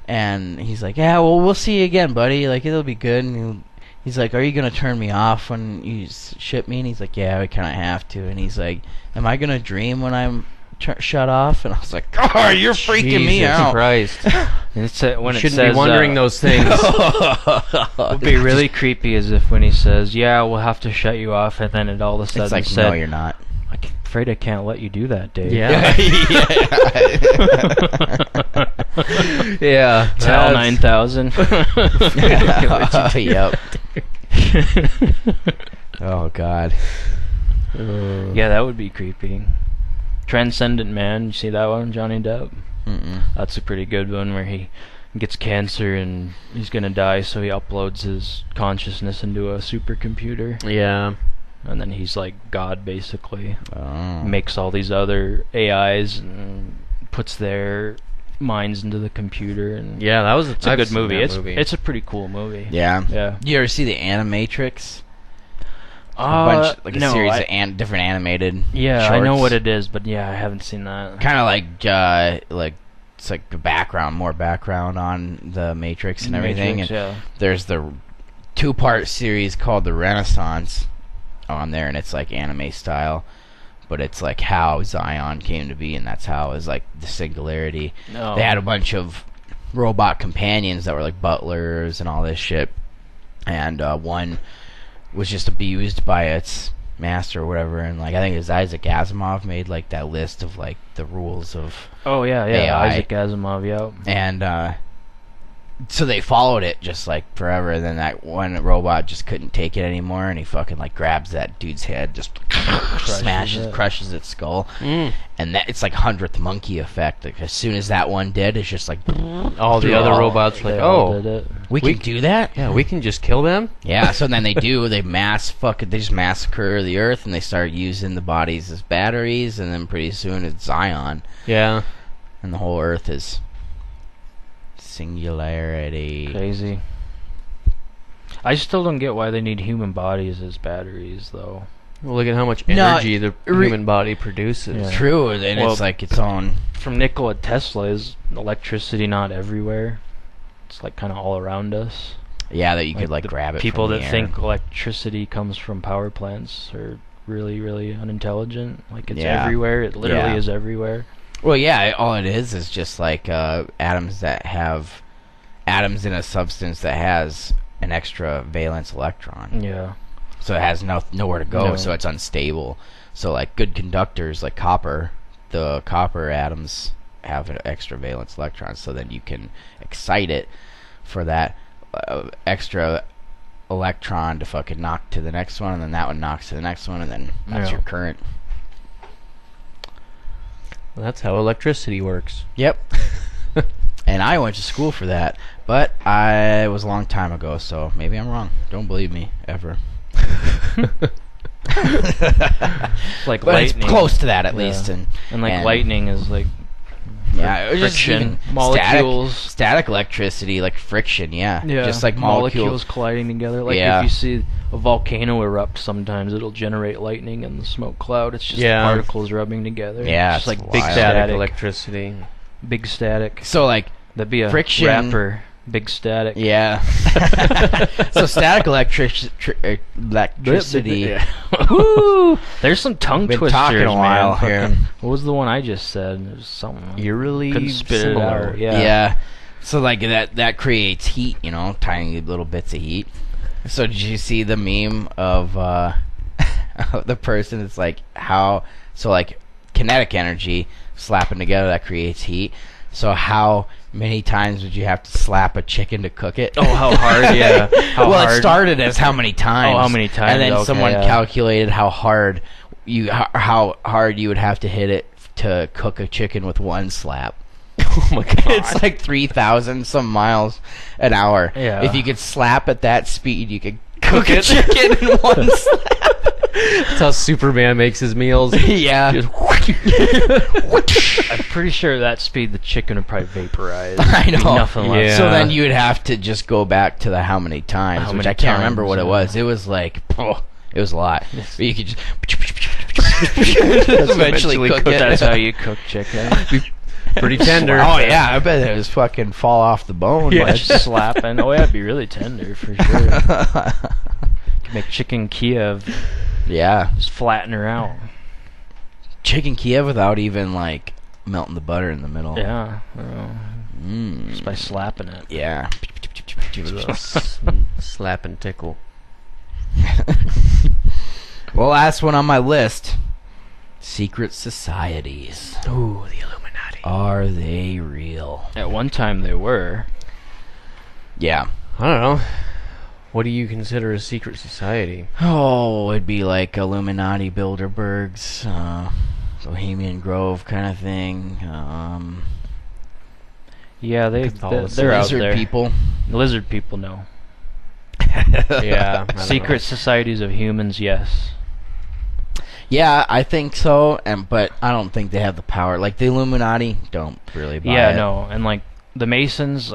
And he's like, yeah, well, we'll see you again, buddy. Like, it'll be good. And he's like, are you going to turn me off when you ship me? And he's like, yeah, we kind of have to. And he's like, am I going to dream when I'm shut off? And I was like, oh, you're freaking me out. Christ. And it's, when You it shouldn't says, be wondering those things. What would be really creepy is if when he says, yeah, we'll have to shut you off, and then it all of a sudden It's like, said, no, you're not. I'm afraid I can't let you do that, Dave. Yeah. Yeah. Tal 9000. Yep. Oh, God. Yeah, that would be creepy. Transcendent Man, you see that one, Johnny Depp? Mm-mm. That's a pretty good one where he gets cancer and he's gonna die, so he uploads his consciousness into a supercomputer. Yeah. And then he's like God, basically. Oh. Makes all these other AIs and puts their minds into the computer. And Yeah, it's a good movie. It's a pretty cool movie. Yeah. Yeah. You ever see the Animatrix? A series of different animated Yeah, shorts. I know what it is, but yeah, I haven't seen that. Kind of like it's like the more background on the Matrix and everything. Matrix, and yeah. there's the 2-part series called The Renaissance on there, and it's like anime style, but it's like how Zion came to be, and that's how it was like the singularity. No. They had a bunch of robot companions that were like butlers and all this shit, and one was just abused by its master or whatever, and like I think it was Isaac Asimov made like that list of like the rules of Oh yeah, AI. Isaac Asimov, yeah. and so they followed it just like forever, and then that one robot just couldn't take it anymore, and he fucking like grabs that dude's head, just crushes its skull, and that it's like 100th monkey effect. Like as soon as that one did, it's just like All the other robots like, did it. we can do that. yeah, we can just kill them. Yeah, so then they just massacre the Earth, and they start using the bodies as batteries, and then pretty soon it's Zion, Yeah. and the whole Earth is singularity. Crazy. I still don't get why they need human bodies as batteries, though. Well, look at how much No, energy the human body produces. Yeah. True, and Well, it's like its own. From Nikola Tesla, is electricity not everywhere? It's like kind of all around us. Yeah, that you could the like grab it. People from that the air. think electricity comes from power plants are really, really unintelligent. Like it's Yeah. everywhere. It literally Yeah. is everywhere. Well, yeah, all it is just like atoms that have atoms in a substance that has an extra valence electron. Yeah. So it has nowhere to go, No. so it's unstable. So like good conductors like copper, the copper atoms have an extra valence electron, so then you can excite it for that extra electron to fucking knock to the next one, and then that one knocks to the next one, and then that's Yeah. your current. Well, that's how electricity works. Yep. And I went to school for that, but it was a long time ago, so maybe I'm wrong. Don't believe me, ever. It's like But it's lightning. close to that, at Yeah. least. And And like lightning is like Yeah, it was just friction, even molecules. static electricity, like friction. Yeah, Yeah, just like molecules colliding together. Like Yeah. if you see a volcano erupt, sometimes it'll generate lightning in the smoke cloud. It's just Yeah. particles rubbing together. Yeah, it's just it's like big wild. Static electricity. big static. So like That'd be a friction. rapper. Big static. Yeah. So static electricity. Woo! There's some tongue Been twisters, talking a while man. here. Fucking- what was the one I just said? It was something. Eerily Couldn't spit it similar. out. Yeah. Yeah. So like that creates heat, tiny little bits of heat. So did you see the meme of the person that's like like kinetic energy slapping together that creates heat. So how many times would you have to slap a chicken to cook it? Oh, how hard? Yeah. How Well, hard? it started as how many times. Oh, how many times? And then Okay, someone yeah. calculated how hard you would have to hit it to cook a chicken with one slap. Oh my god. It's like 3,000 some miles an hour. Yeah. If you could slap at that speed, you could cook a chicken in one slap. That's how Superman makes his meals. Yeah. Just I'm pretty sure at that speed the chicken would probably vaporize. I There'd be know. Nothing left. Yeah. So then you would have to just go back to the how many times, How which many I can't remember times, what it yeah. was. It was like, it was a lot. Yes. But you could just eventually cook it. That's how you cook chicken. pretty tender. Oh yeah, I bet it was fucking fall off the bone. Yeah, but- just slapping. Oh, yeah, it'd be really tender for sure. Make chicken Kiev, Yeah. just flatten her out. Chicken Kiev without even like melting the butter in the middle. Yeah, just by Mm. slapping it. Yeah. Give it a little slap and tickle. Well, last one on my list. Secret societies. Ooh, the Illuminati. Are they real? At one time they were. Yeah. I don't know. What do you consider a secret society? Oh, it'd be like Illuminati Bilderbergs, Bohemian Grove kind of thing. Yeah, Catholicism. they're out Lizard there. people. Lizard people, no. Yeah. I don't Secret know. societies of humans, yes. Yeah, I think so, but I don't think they have the power. Like the Illuminati, don't really buy Yeah, it. no, and like the Masons,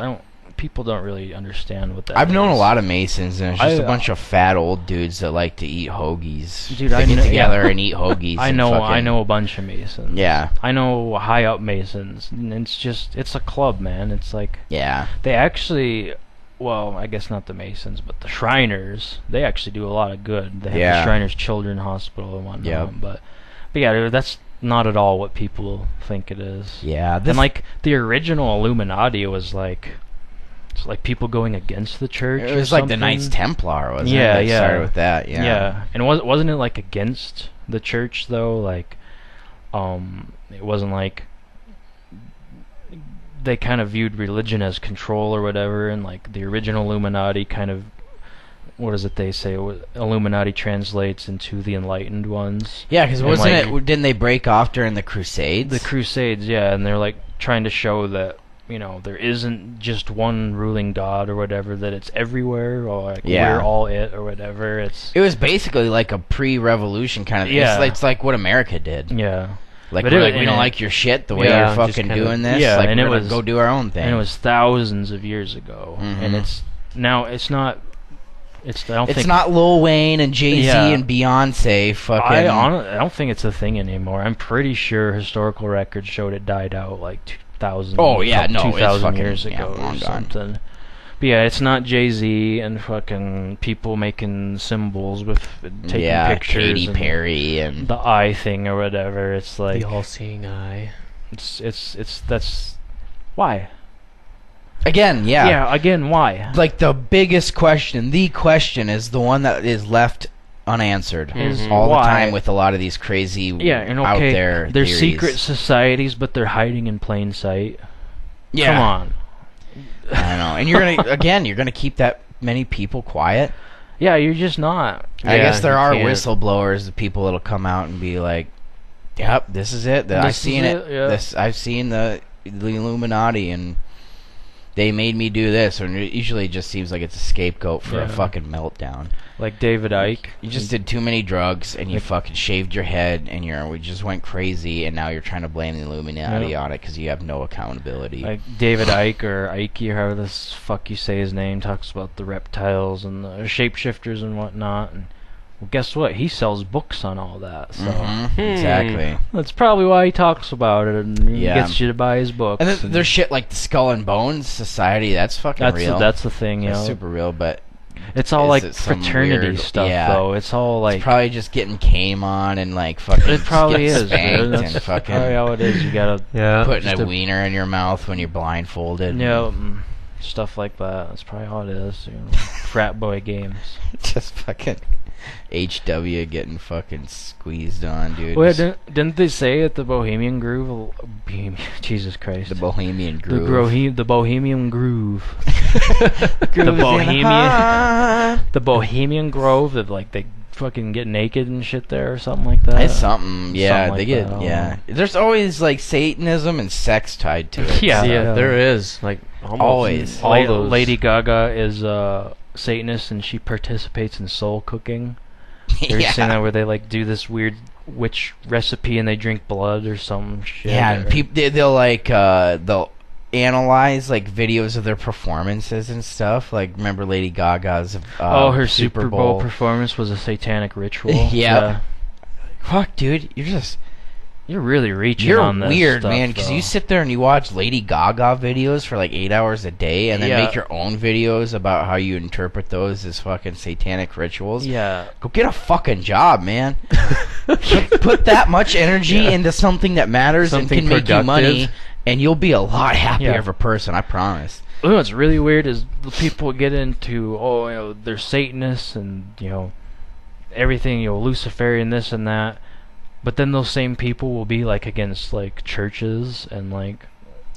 people don't really understand what that I've known a is. lot of Masons, and it's just I- a bunch of fat old dudes that like to eat hoagies. Dude, they I get know- together yeah. and eat hoagies. I and know fucking- a bunch of Masons. Yeah, I know high up Masons, and it's a club, man. It's like yeah. they actually, well, I guess not the Masons, but the Shriners. They actually do a lot of good. They have Yeah. the Shriners Children's Hospital and whatnot. Yep. But yeah, that's not at all what people think it is. Yeah, And like the original Illuminati was like, it's like people going against the church. it or was like the something. Knights Templar, wasn't Yeah, it? It yeah. started with that. Yeah. Yeah, and wasn't it like against the church though? Like, it wasn't like they kind of viewed religion as control or whatever, and like the original Illuminati kind of, what is it they say? Illuminati translates into the enlightened ones. Yeah, because And, wasn't like, it? Didn't they break off during the Crusades? The Crusades, yeah, and they're like trying to show that, there isn't just one ruling god or whatever, that it's everywhere, or like Yeah. we're all it or whatever. It was basically like a pre-revolution kind of thing. Yeah. It's like what America did. Yeah. Like, But we're it- like, we and don't it- like your shit the way Yeah, you're just fucking kinda- doing this. Yeah, like, and we're it gonna was- go do our own thing. And it was thousands of years ago, and Mhm. it's not. I don't It's think not Lil Wayne and Jay-Z Yeah. and Beyonce fucking... I don't think it's a thing anymore. I'm pretty sure historical records showed it died out like 2,000. Oh, yeah, no, it's 2,000 fucking- years yeah, ago long or gone. something. But yeah, it's not Jay-Z and fucking people making symbols with taking yeah, pictures. Katy and Perry and... the eye thing or whatever. It's like The all-seeing eye. it's that's why. Again, Yeah, again, why? Like, the biggest question, the question is the one that is left unanswered Is all why? the time with a lot of these crazy Yeah, and out okay, there they're theories. secret societies, but they're hiding in plain sight. Yeah. Come on. I know. And you're gonna keep that many people quiet? Yeah, you're just not. I Yeah, guess there you are can't. whistleblowers, the people that'll come out and be like, "Yep, this is it. I've This is seen it. it, yeah. I've seen the Illuminati," and they made me do this, or it usually just seems like it's a scapegoat for a fucking meltdown. Like David Icke. You just did too many drugs, and you fucking shaved your head, and we just went crazy, and now you're trying to blame the Illuminati on it because you have no accountability. Like David Icke, or Ike, or however the fuck you say his name, talks about the reptiles and the shapeshifters and whatnot, and well, guess what? He sells books on all that, so exactly. That's probably why he talks about it and gets you to buy his books. And then there's shit like the Skull and Bones Society. That's fucking real. That's the thing, That's super real, but it's all like fraternity stuff, though. It's all like it's probably just getting came on and like fucking. It probably is. That's and fucking probably how it is. You gotta putting a wiener in your mouth when you're blindfolded. Yeah. Stuff like that. That's probably how it is. Frat boy games. Just fucking HW getting fucking squeezed on, dude. Well, didn't they say at the Bohemian Groove? Jesus Christ. The Bohemian Groove. The Bohemian Groove. The Bohemian Grove. That like they fucking get naked and shit there or something like that. It's something. Yeah, something they like get. There's always like Satanism and sex tied to it. Yeah, there is. Like always. All those. Lady Gaga is Satanist, and she participates in soul cooking. There's seen that where they like do this weird witch recipe and they drink blood or some shit. Yeah, and they'll analyze like videos of their performances and stuff. Like, remember Lady Gaga's her Super Bowl performance was a satanic ritual. Yeah. Fuck, dude, you're really reaching on this. You're weird, stuff, man, because you sit there and you watch Lady Gaga videos for like 8 hours a day and then make your own videos about how you interpret those as fucking satanic rituals. Yeah. Go get a fucking job, man. Put that much energy into something that matters something and can make you money, and you'll be a lot happier of a person, I promise. You know what's really weird is the people get into, they're Satanists and, everything, Luciferian, this and that. But then those same people will be like against like churches and like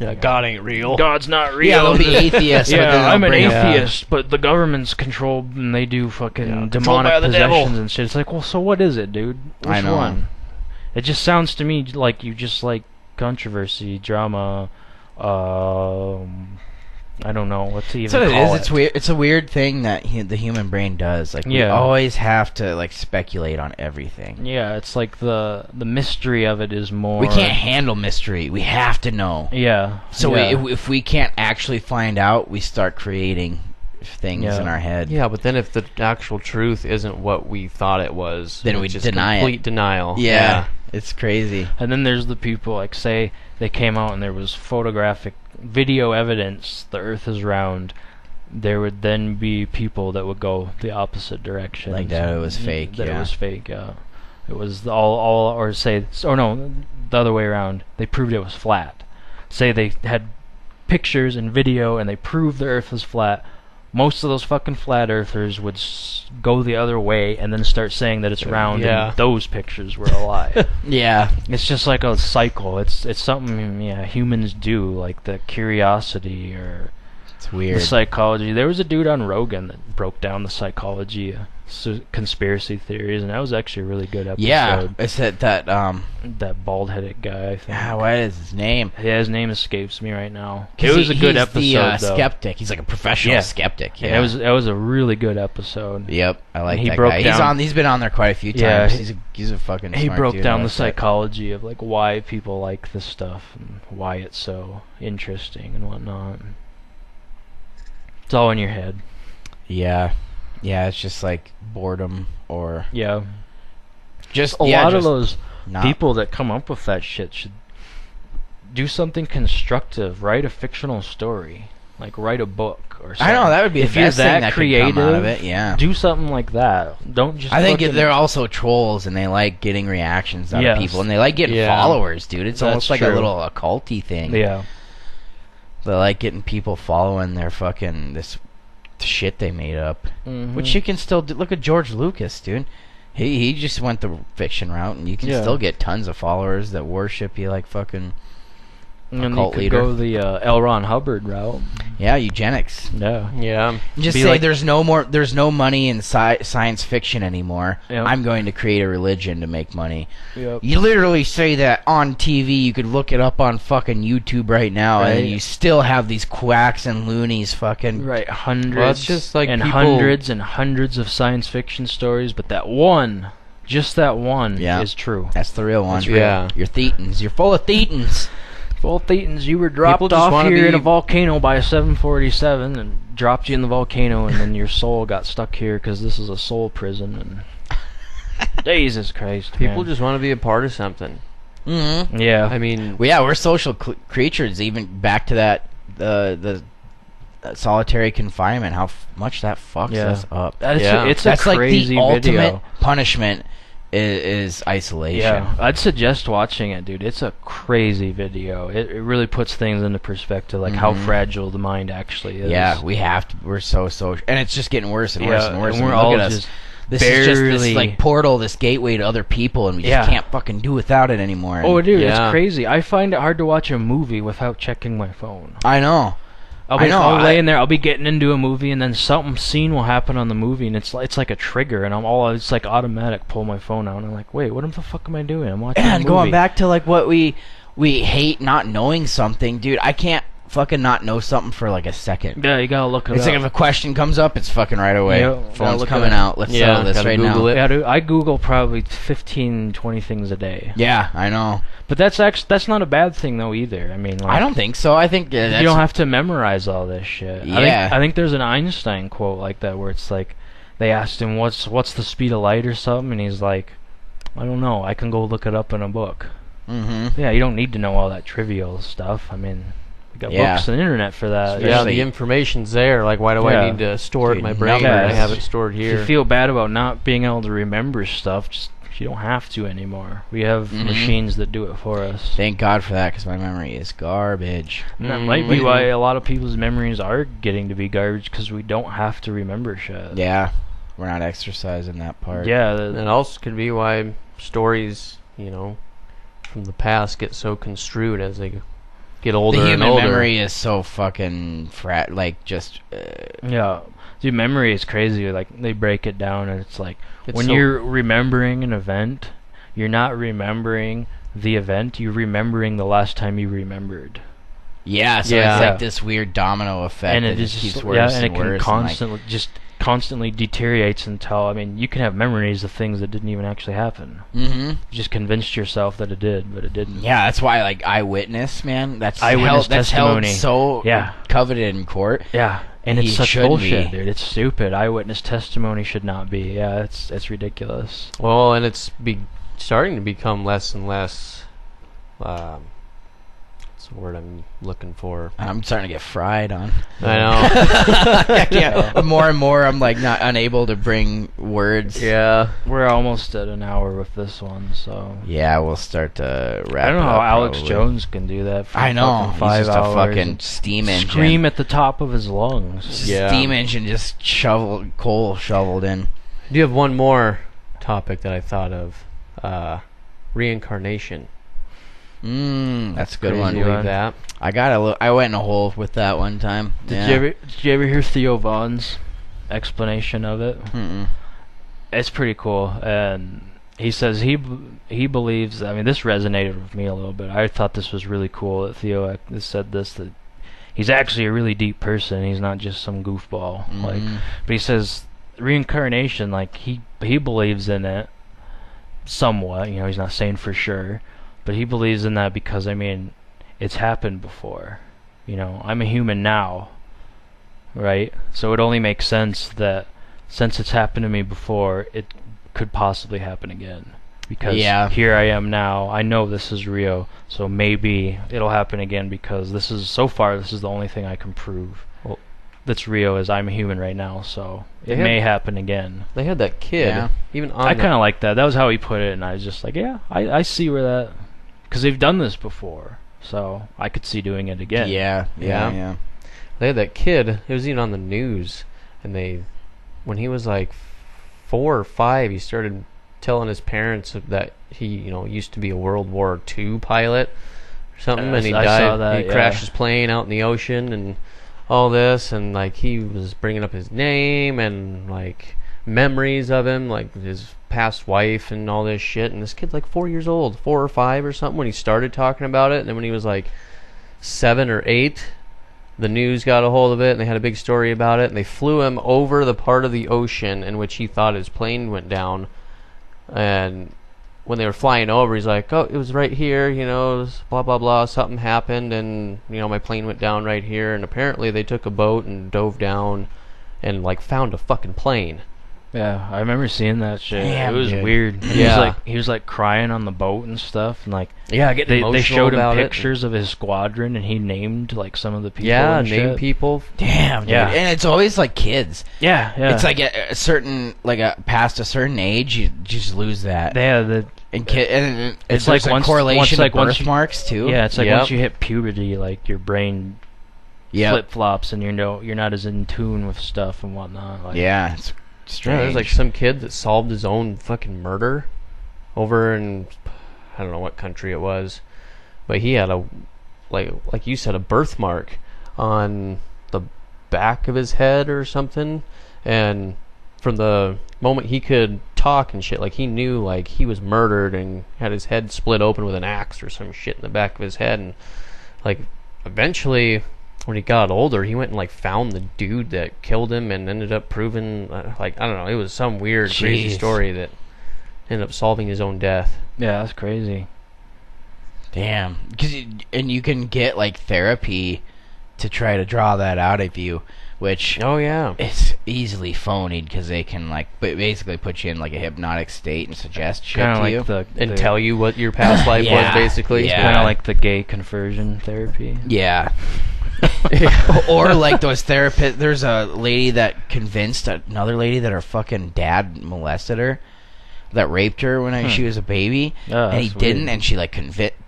God ain't real. God's not real. Yeah, they'll be atheists. I'm an atheist, but the government's controlled and they do fucking demonic possessions and shit. It's like, well, so what is it, dude? Which one? It just sounds to me like you just like controversy, drama. I don't know what to even call it. It's weird. It's a weird thing that the human brain does. Like, we always have to like speculate on everything. Yeah, it's like the mystery of it is more. We can't handle mystery. We have to know. Yeah. So if we can't actually find out, we start creating things in our head. Yeah, but then if the actual truth isn't what we thought it was, then we just deny it. Complete denial. Yeah, it's crazy. And then there's the people like say they came out and there was photographic video evidence the earth is round. There would then be people that would go the opposite direction, like that it was fake. It was fake. It was all or say, or no, the other way around. They proved it was flat. Say they had pictures and video and they proved the earth was flat. Most of those fucking flat earthers would go the other way and then start saying that it's round and those pictures were a lie. Yeah. It's just like a cycle. It's something humans do, like the curiosity or it's weird. The psychology. There was a dude on Rogan that broke down the psychology conspiracy theories, and that was actually a really good episode. Yeah, it's that bald-headed guy, I think. Yeah, what is his name? Yeah, his name escapes me right now. It was a good episode, he's the though. skeptic. He's like a professional skeptic. Yeah, it was a really good episode. Yep, I like that guy. He's been on there quite a few times. He's a fucking smart dude. He broke down the psychology of like why people like this stuff and why it's so interesting and whatnot. It's all in your head. Yeah. Yeah, it's just like boredom or just a lot of those people that come up with that shit should do something constructive. Write a fictional story, like write a book or something. I know that would be if the best you're thing that that creative. Could come out of it. Yeah, do something like that. Don't just. I think they're also trolls and they like getting reactions out of people and they like getting followers, dude. It's almost like a little occulty thing. Yeah, they like getting people following their fucking this shit they made up, which you can still do. Look at George Lucas, dude. He just went the fiction route, and you can still get tons of followers that worship you like fucking And cult you could leader. go the L. Ron Hubbard route. Yeah, eugenics. Yeah. Just Be say like- there's no money in science fiction anymore. Yep. I'm going to create a religion to make money. Yep. You literally say that on TV. You could look it up on fucking YouTube right now, Right. and you still have these quacks and loonies fucking. Right, hundreds Well, it's just like and people- hundreds and hundreds of science fiction stories, but that one, just that one, Yeah. is true. That's the real one. That's real. Yeah. You're Thetans. You're full of Thetans. Well, Thetans, you were dropped People just off wanna here be- in a volcano by a 747 and dropped you in the volcano, and then your soul got stuck here because this is a soul prison. And Jesus Christ, People man. just want to be a part of something. Mm-hmm. Yeah. I mean, Well, yeah, we're social creatures. Even back to that the solitary confinement. How much that fucks Yeah. us up. That's Yeah. it's That's a like crazy the ultimate video. punishment is isolation. Yeah, I'd suggest watching it, dude. It's a crazy video. It really puts things into perspective, like how Mhm. fragile the mind actually is. Yeah, we have to. We're so social, and it's just getting worse and worse and worse. and I we're mean, all look at us. just This is just this barely- like portal, this gateway to other people, and we just Yeah. can't fucking do without it anymore. Oh, dude, Yeah. it's crazy. I find it hard to watch a movie without checking my phone. I know. I'll lay in there. I'll be getting into a movie, and then some scene will happen on the movie, and it's like a trigger, and it's like automatic. Pull my phone out, and I'm like, wait, what the fuck am I doing? I'm watching. And a movie. going back to like what we hate not knowing something, dude. I can't fucking not know something for like a second. Yeah, you gotta look it It's up. like if a question comes up, it's fucking right away. Yeah, gotta Phone's look coming it up. out. Let's Yeah, settle this gotta right Google now. it. Yeah, dude, I Google probably 15, 20 things a day. Yeah, I know. But that's not a bad thing though either. I mean, like, I don't think so. I think that's, you don't have to memorize all this shit. Yeah. I think there's an Einstein quote like that where it's like they asked him what's the speed of light or something, and he's like, I don't know. I can go look it up in a book. Mm-hmm. Yeah, you don't need to know all that trivial stuff. I mean, we got Yeah. books and internet for that. yeah, Especially- the information's there. Like, why do Yeah. I need to store it in my brain numbers. when I have it stored If here? you feel bad about not being able to remember stuff, just you don't have to anymore. We have Mhm. machines that do it for us. Thank God for that, because my memory is garbage. And that might be Mm. why a lot of people's memories are getting to be garbage, because we don't have to remember shit. Yeah, we're not exercising that part. Yeah, And also could be why stories, from the past get so construed as they get older The and human older. memory is so fucking just. yeah. Dude, memory is crazy. Like, they break it down, and it's like, It's when so- you're remembering an event, you're not remembering the event, you're remembering the last time you remembered. Yeah, so Yeah. it's like this weird domino effect And that it just is keeps just, worse yeah, and and it can worse. constantly deteriorates until, I mean, you can have memories of things that didn't even actually happen. Mm-hmm. You just convinced yourself that it did, but it didn't. Yeah, that's why like eyewitness, man. That's Eyewitness that's testimony. held so Yeah. coveted in court. Yeah, and He it's such should bullshit, be. dude. It's stupid. Eyewitness testimony should not be. Yeah, it's ridiculous. Well, and it's starting to become less and less. What's the word I'm looking for? I'm starting to get fried on. I know. I can't. More and more, I'm like not unable to bring words. Yeah. We're almost at an hour with this one, so Yeah, we'll start to wrap. I don't know it how up, Alex probably. Jones can do that. For I know. fucking He's 5 just a hours fucking and steam engine. scream at the top of his lungs. Just Yeah. Steam engine just coal shoveled in. I do have one more topic that I thought of. Reincarnation. That's a good crazy one. Believe one. that? I went in a hole with that one time. Did you ever hear Theo Vaughn's explanation of it? Mm-mm. It's pretty cool, and he says he believes. I mean, this resonated with me a little bit. I thought this was really cool that Theo said this, that he's actually a really deep person. He's not just some goofball. Like, but he says reincarnation. Like he believes in it somewhat. He's not saying for sure, but he believes in that because I mean, it's happened before. I'm a human now, right? So it only makes sense that since it's happened to me before, it could possibly happen again. Because here I am now, I know this is real, so maybe it'll happen again because this is the only thing I can prove that's real is I'm a human right now, so it may happen again. They had that kid. Yeah. Even on I kind of like that. That was how he put it, and I was just like, yeah, I see where that... Because they've done this before, so I could see doing it again. Yeah. They had that kid. It was even on the news, and when he was like 4 or 5, he started telling his parents that he, used to be a World War II pilot or something, and he I died. saw that, he crashed his plane out in the ocean and all this, and like he was bringing up his name and like memories of him, like his past wife and all this shit. And this kid's like 4 years old, 4 or 5 or something when he started talking about it. And then when he was like 7 or 8, the news got a hold of it and they had a big story about it, and they flew him over the part of the ocean in which he thought his plane went down. And when they were flying over, he's like, oh, it was right here, you know, blah blah blah, something happened, and you know, my plane went down right here. And apparently they took a boat and dove down and like found a fucking plane. Yeah, I remember seeing that shit. Damn, it was dude. weird. And he was like crying on the boat and stuff, and like they showed him pictures of his squadron, and he named like some of the people. Yeah, and name shit. people. Damn, dude. Yeah. And it's always like kids. Yeah. It's like a certain, past a certain age, you just lose that. Yeah, And it's like like once- correlation once, like, to once you- birthmarks too. yeah. It's like Yep. once you hit puberty, like your brain flip flops, and you're not as in tune with stuff and whatnot. Like, Yeah, it's strange. Yeah, there's like some kid that solved his own fucking murder over in I don't know what country it was, but he had a like you said, a birthmark on the back of his head or something, and from the moment he could talk and shit, like he knew like he was murdered and had his head split open with an axe or some shit in the back of his head. And like eventually when he got older, he went and like found the dude that killed him and ended up proving like I don't know, it was some weird crazy story that ended up solving his own death. Yeah, that's crazy. Damn. And you can get like therapy to try to draw that out of you, which Oh yeah. it's easily phonied because they can like basically put you in like a hypnotic state and suggest shit Kind to of you. like And tell you what your past life Yeah, was, basically. yeah. kind of like the gay conversion therapy. Yeah. Or like those therapists. There's a lady that convinced another lady that her fucking dad molested her, that raped her when she was a baby, Oh, and he that's didn't, weird. and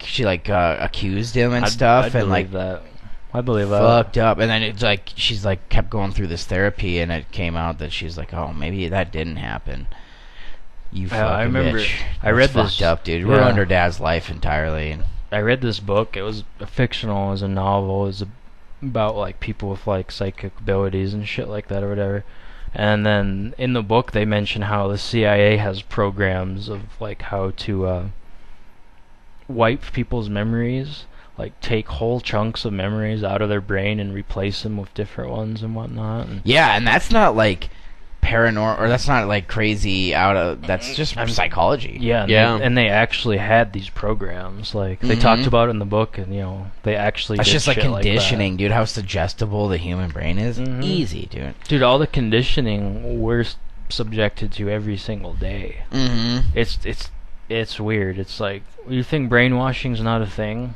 she accused him and stuff, I'd and like believe that. I believe that. fucked up. And then it's like she's like kept going through this therapy, and it came out that she's like, oh, maybe that didn't happen. You fucking I remember. bitch. I read That's this. fucked up, dude. yeah. Ruined her dad's life entirely. I read this book. It was fictional. It was a novel. It was about like people with like psychic abilities and shit like that or whatever. And then in the book they mention how the CIA has programs of like how to wipe people's memories, like take whole chunks of memories out of their brain and replace them with different ones and whatnot. And Yeah, and that's not like paranormal, or that's not like crazy that's just psychology. yeah, and Yeah. they actually had these programs. Like they talked about it in the book, and they actually. That's did just like shit conditioning, dude. How suggestible the human brain is. Mhm. Easy, dude. Dude, all the conditioning we're subjected to every single day. Mm-hmm. It's weird. It's like, you think brainwashing's not a thing?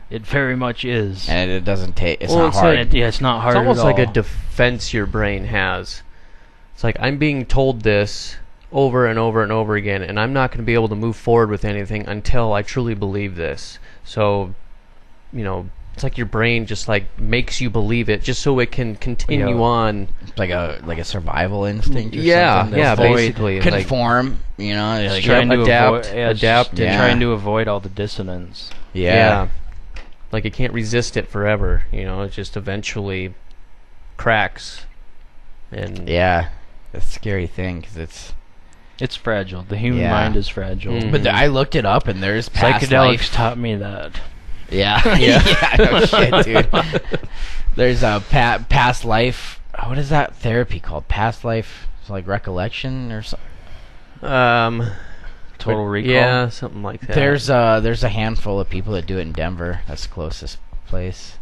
It very much is. And it doesn't take. It's Well, not it's hard. And it's not hard It's almost at all. like a defense your brain has. It's like, I'm being told this over and over and over again, and I'm not going to be able to move forward with anything until I truly believe this. So, it's like your brain just like makes you believe it just so it can continue on. It's like a survival instinct. Or Yeah, something. yeah, Avoid- basically. conform. Like, trying to adapt, adapt, Yeah. trying to avoid all the dissonance. yeah. Like it can't resist it forever. It just eventually cracks. And Yeah. It's a scary thing because It's fragile. The human Yeah. mind is fragile. Mm. But I looked it up, and there's past Psychedelics life. taught me that. Yeah. Yeah. No shit, dude. There's a past life. What is that therapy called? Past life, it's like recollection or something. Total recall. Yeah, something like that. There's a handful of people that do it in Denver. That's the closest place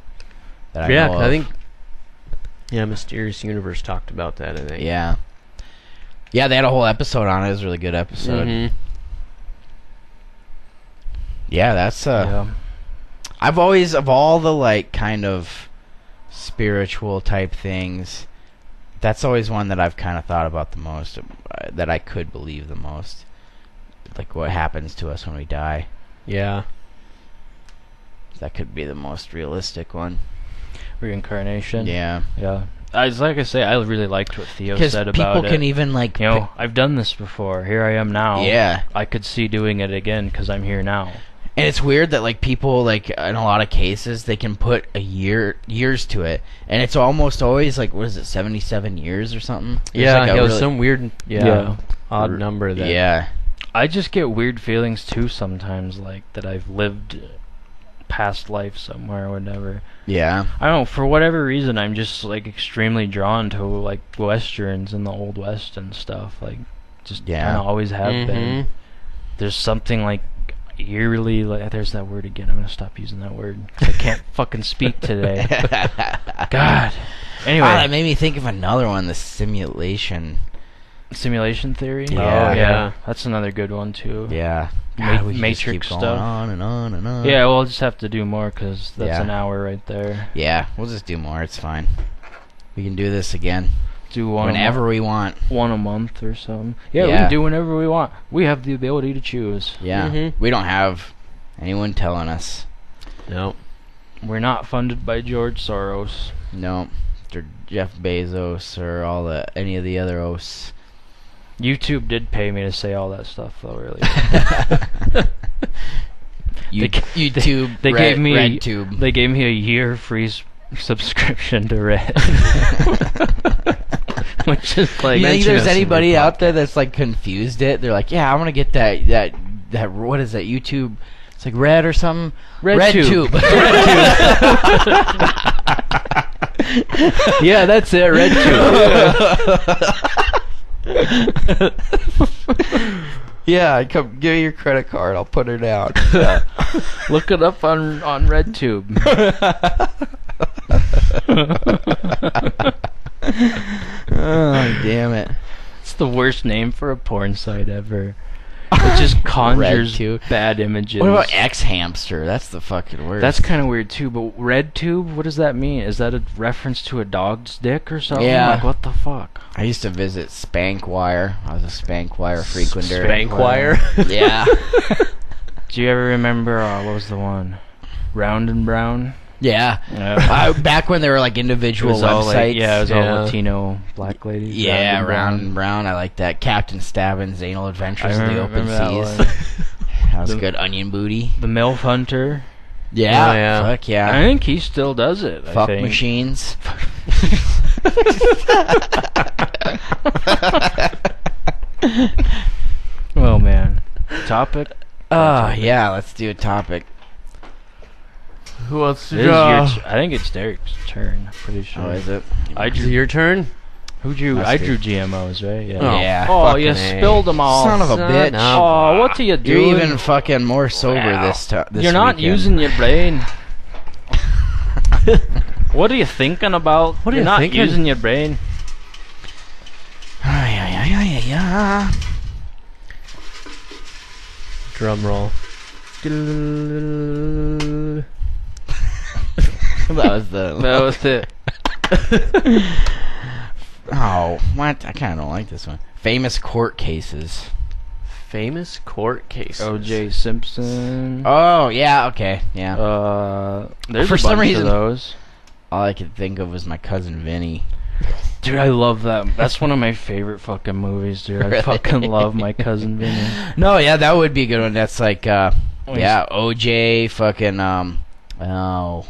that I know 'cause of. I think Mysterious Universe talked about that, I think. Yeah. Yeah, they had a whole episode on it. It was a really good episode. Mhm. Yeah, that's Yeah. I've always, of all the like kind of spiritual type things, that's always one that I've kind of thought about the most, that I could believe the most. Like what happens to us when we die. Yeah. That could be the most realistic one. Reincarnation. Yeah. Yeah. Like I say, I really liked what Theo Because said people about it. can even like... I've done this before. Here I am now. Yeah. I could see doing it again because I'm here now. And it's weird that like people like in a lot of cases they can put years to it, and it's almost always like what is it 77 years or something? Yeah, like it was some weird odd number that. Yeah. I just get weird feelings too sometimes, like that I've lived past life somewhere or whatever. Yeah. I don't know, for whatever reason I'm just like extremely drawn to like westerns and the old west and stuff, like just kind of always have been. There's something like eerily, like there's that word again. I'm gonna stop using that word 'cause I can't fucking speak today. God. Anyway, that made me think of another one, the simulation theory. Yeah. Oh yeah, that's another good one too. Yeah. God, we Matrix just keep going stuff. on and on and on. Yeah, we'll just have to do more because that's an hour right there. Yeah, we'll just do more. It's fine. We can do this again. Do one whenever we want. One a month or something. Yeah, we can do whenever we want. We have the ability to choose. Yeah. We don't have anyone telling us. No. We're not funded by George Soros. No. Or Jeff Bezos or any of the other os. YouTube did pay me to say all that stuff though earlier. YouTube. They gave me RedTube. They gave me a year free subscription to Red. Which is like, you think there's anybody out there that's like confused it? They're like, yeah, I want to get that what is that YouTube? It's like Red or something. RedTube. Yeah, that's it. RedTube. Yeah, come give me your credit card. I'll put her down. Look it up on RedTube. Oh, damn it. It's the worst name for a porn site ever. It just conjures bad images. What about X-Hamster? That's the fucking worst. That's kind of weird too, but RedTube, what does that mean? Is that a reference to a dog's dick or something? Yeah. Like, what the fuck? I used to visit Spankwire. I was a Spankwire frequenter. Spankwire? Yeah. Do you ever remember, what was the one? Round and Brown? Yeah. Back when there were like individual websites. It was all Latino black ladies. Yeah, Round and Brown. I like that. Captain Stabbin's Anal Adventures in the Open Seas. That was good. Onion Booty. The MILF Hunter. Yeah. Oh, yeah. Fuck yeah. I think he still does it. Fuck machines. Oh man. Topic? Yeah, let's do a topic. Who wants to This go? I think it's Derek's turn. I'm pretty sure. Oh, is it? Is it your turn? Who drew? Must I be. drew GMOs, right? Yeah. Oh. Yeah. Oh, you fucking A. spilled them all. Son of a bitch. Oh, what are you You're doing? even fucking more sober this time. You're not using your brain. What are you thinking about? What are You're you not thinking? using your brain. Yeah. Drum roll. That was it. Oh, what? I kind of don't like this one. Famous court cases. Famous court cases. O.J. Simpson. Oh, yeah, okay, yeah. There's For a some bunch reason- of those. All I could think of was My Cousin Vinny. Dude, I love that. That's one of my favorite fucking movies, dude. I Really? fucking love My Cousin Vinny. No, yeah, that would be a good one. That's like, yeah, OJ, fucking, oh,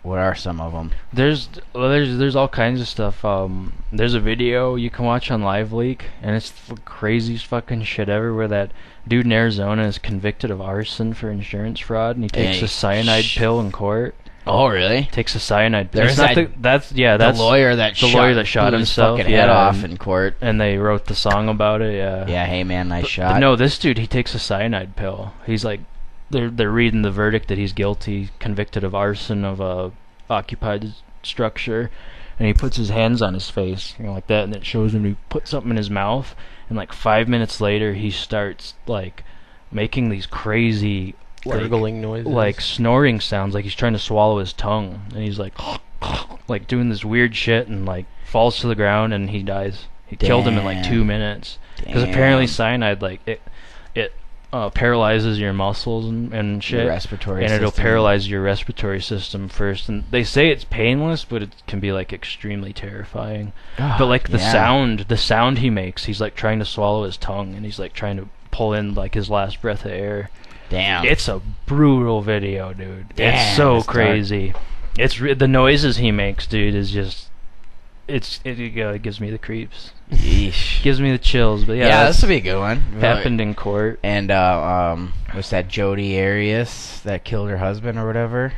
what are some of them? There's all kinds of stuff. There's a video you can watch on LiveLeak, and it's the craziest fucking shit ever. Where that dude in Arizona is convicted of arson for insurance fraud, and he takes a cyanide pill in court. Oh, really? Takes a cyanide pill. There's That's the lawyer that shot blew his himself fucking head off in court. and they wrote the song about it. Yeah. Yeah, hey man, nice But shot. no, this dude, he takes a cyanide pill. He's like, they're reading the verdict that he's guilty, convicted of arson of a occupied structure, and he puts his hands on his face, like that, and it shows him he put something in his mouth, and like 5 minutes later, he starts like making these crazy Gurgling noises. like snoring sounds, like he's trying to swallow his tongue, and he's like doing this weird shit, and like falls to the ground, and he dies. He killed him in like 2 minutes because apparently cyanide it paralyzes your muscles and shit, Your respiratory and it'll system. paralyze your respiratory system first. And they say it's painless, but it can be like extremely terrifying. But like the sound he makes, he's like trying to swallow his tongue, and he's like trying to pull in like his last breath of air. Damn. It's a brutal video, dude. Damn, it's so that's crazy. It's the noises he makes, dude, is just it gives me the creeps. Yeesh. Gives me the chills. But Yeah, this would be a good one. Happened in court. And what's that Jodi Arias that killed her husband or whatever?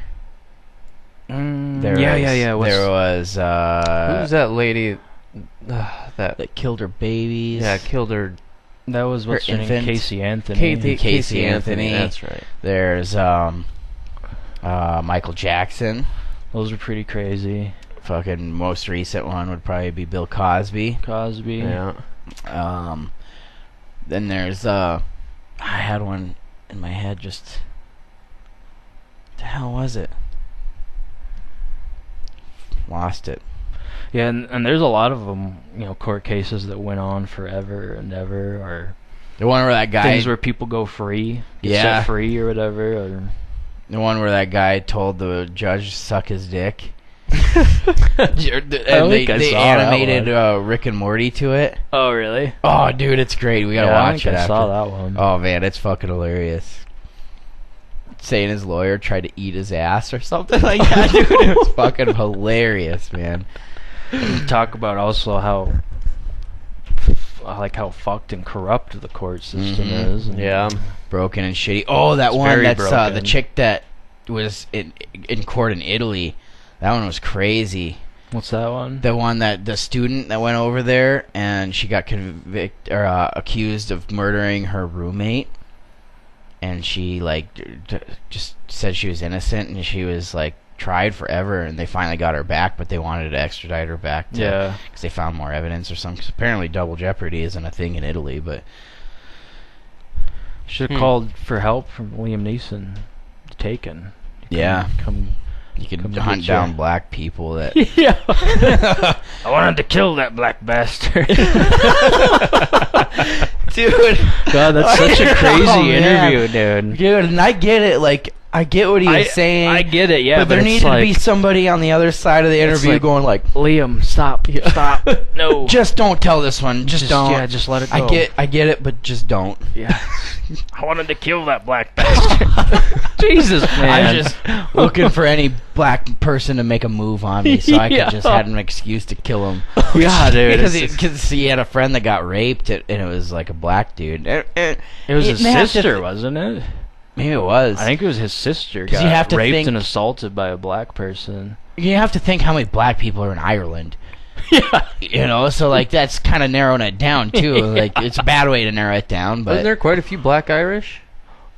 There was who's that lady that killed her babies? Yeah, killed her. That was what's her name? infant. Casey Anthony. Casey Anthony. That's right. There's Michael Jackson. Those are pretty crazy. Fucking most recent one would probably be Bill Cosby. Yeah. Then there's I had one in my head just. What the hell was it? Lost it. Yeah, and there's a lot of them, court cases that went on forever and ever, or The one where that guy. things where people go free, get set free or whatever. Or The one where that guy told the judge to suck his dick. And they animated Rick and Morty to it. oh, really? Oh, dude, it's great. We gotta watch it I after. saw that one. Oh man, it's fucking hilarious. Saying his lawyer tried to eat his ass or something like that, dude. It was fucking hilarious, man. Talk about also how fucked and corrupt the court system is. And Yeah. Broken and shitty. Oh, that It's one very that's the broken. chick that was in court in Italy. That one was crazy. What's that one? The one that the student that went over there and she got accused of murdering her roommate, and she just said she was innocent, and she was tried forever, and they finally got her back, but they wanted to extradite her back because they found more evidence or something. 'Cause apparently double jeopardy isn't a thing in Italy, but Should have called for help from Liam Neeson. Taken. Come you could Come hunt get ya. down black people that yeah. I wanted to kill that black bastard. dude. God, that's such a crazy Oh, man. interview, dude. Dude, and I get it. I get what he was saying. I get it, yeah. but there it's needs to be somebody on the other side of the interview like, going Liam, stop, stop, no. just don't tell this one. Just don't. Yeah, just let it go. I get it, but just don't. Yeah. I wanted to kill that black bastard. Jesus, man. I'm just looking for any black person to make a move on me, so I could just have an excuse to kill him. Yeah, dude. Because he had a friend that got raped, and it was a black dude. It was his sister, wasn't it? Maybe it was. I think it was his sister got you have to raped think- and assaulted by a black person. You have to think how many black people are in Ireland. Yeah. So that's kind of narrowing it down too. It's a bad way to narrow it down, but Wasn't there quite a few black Irish?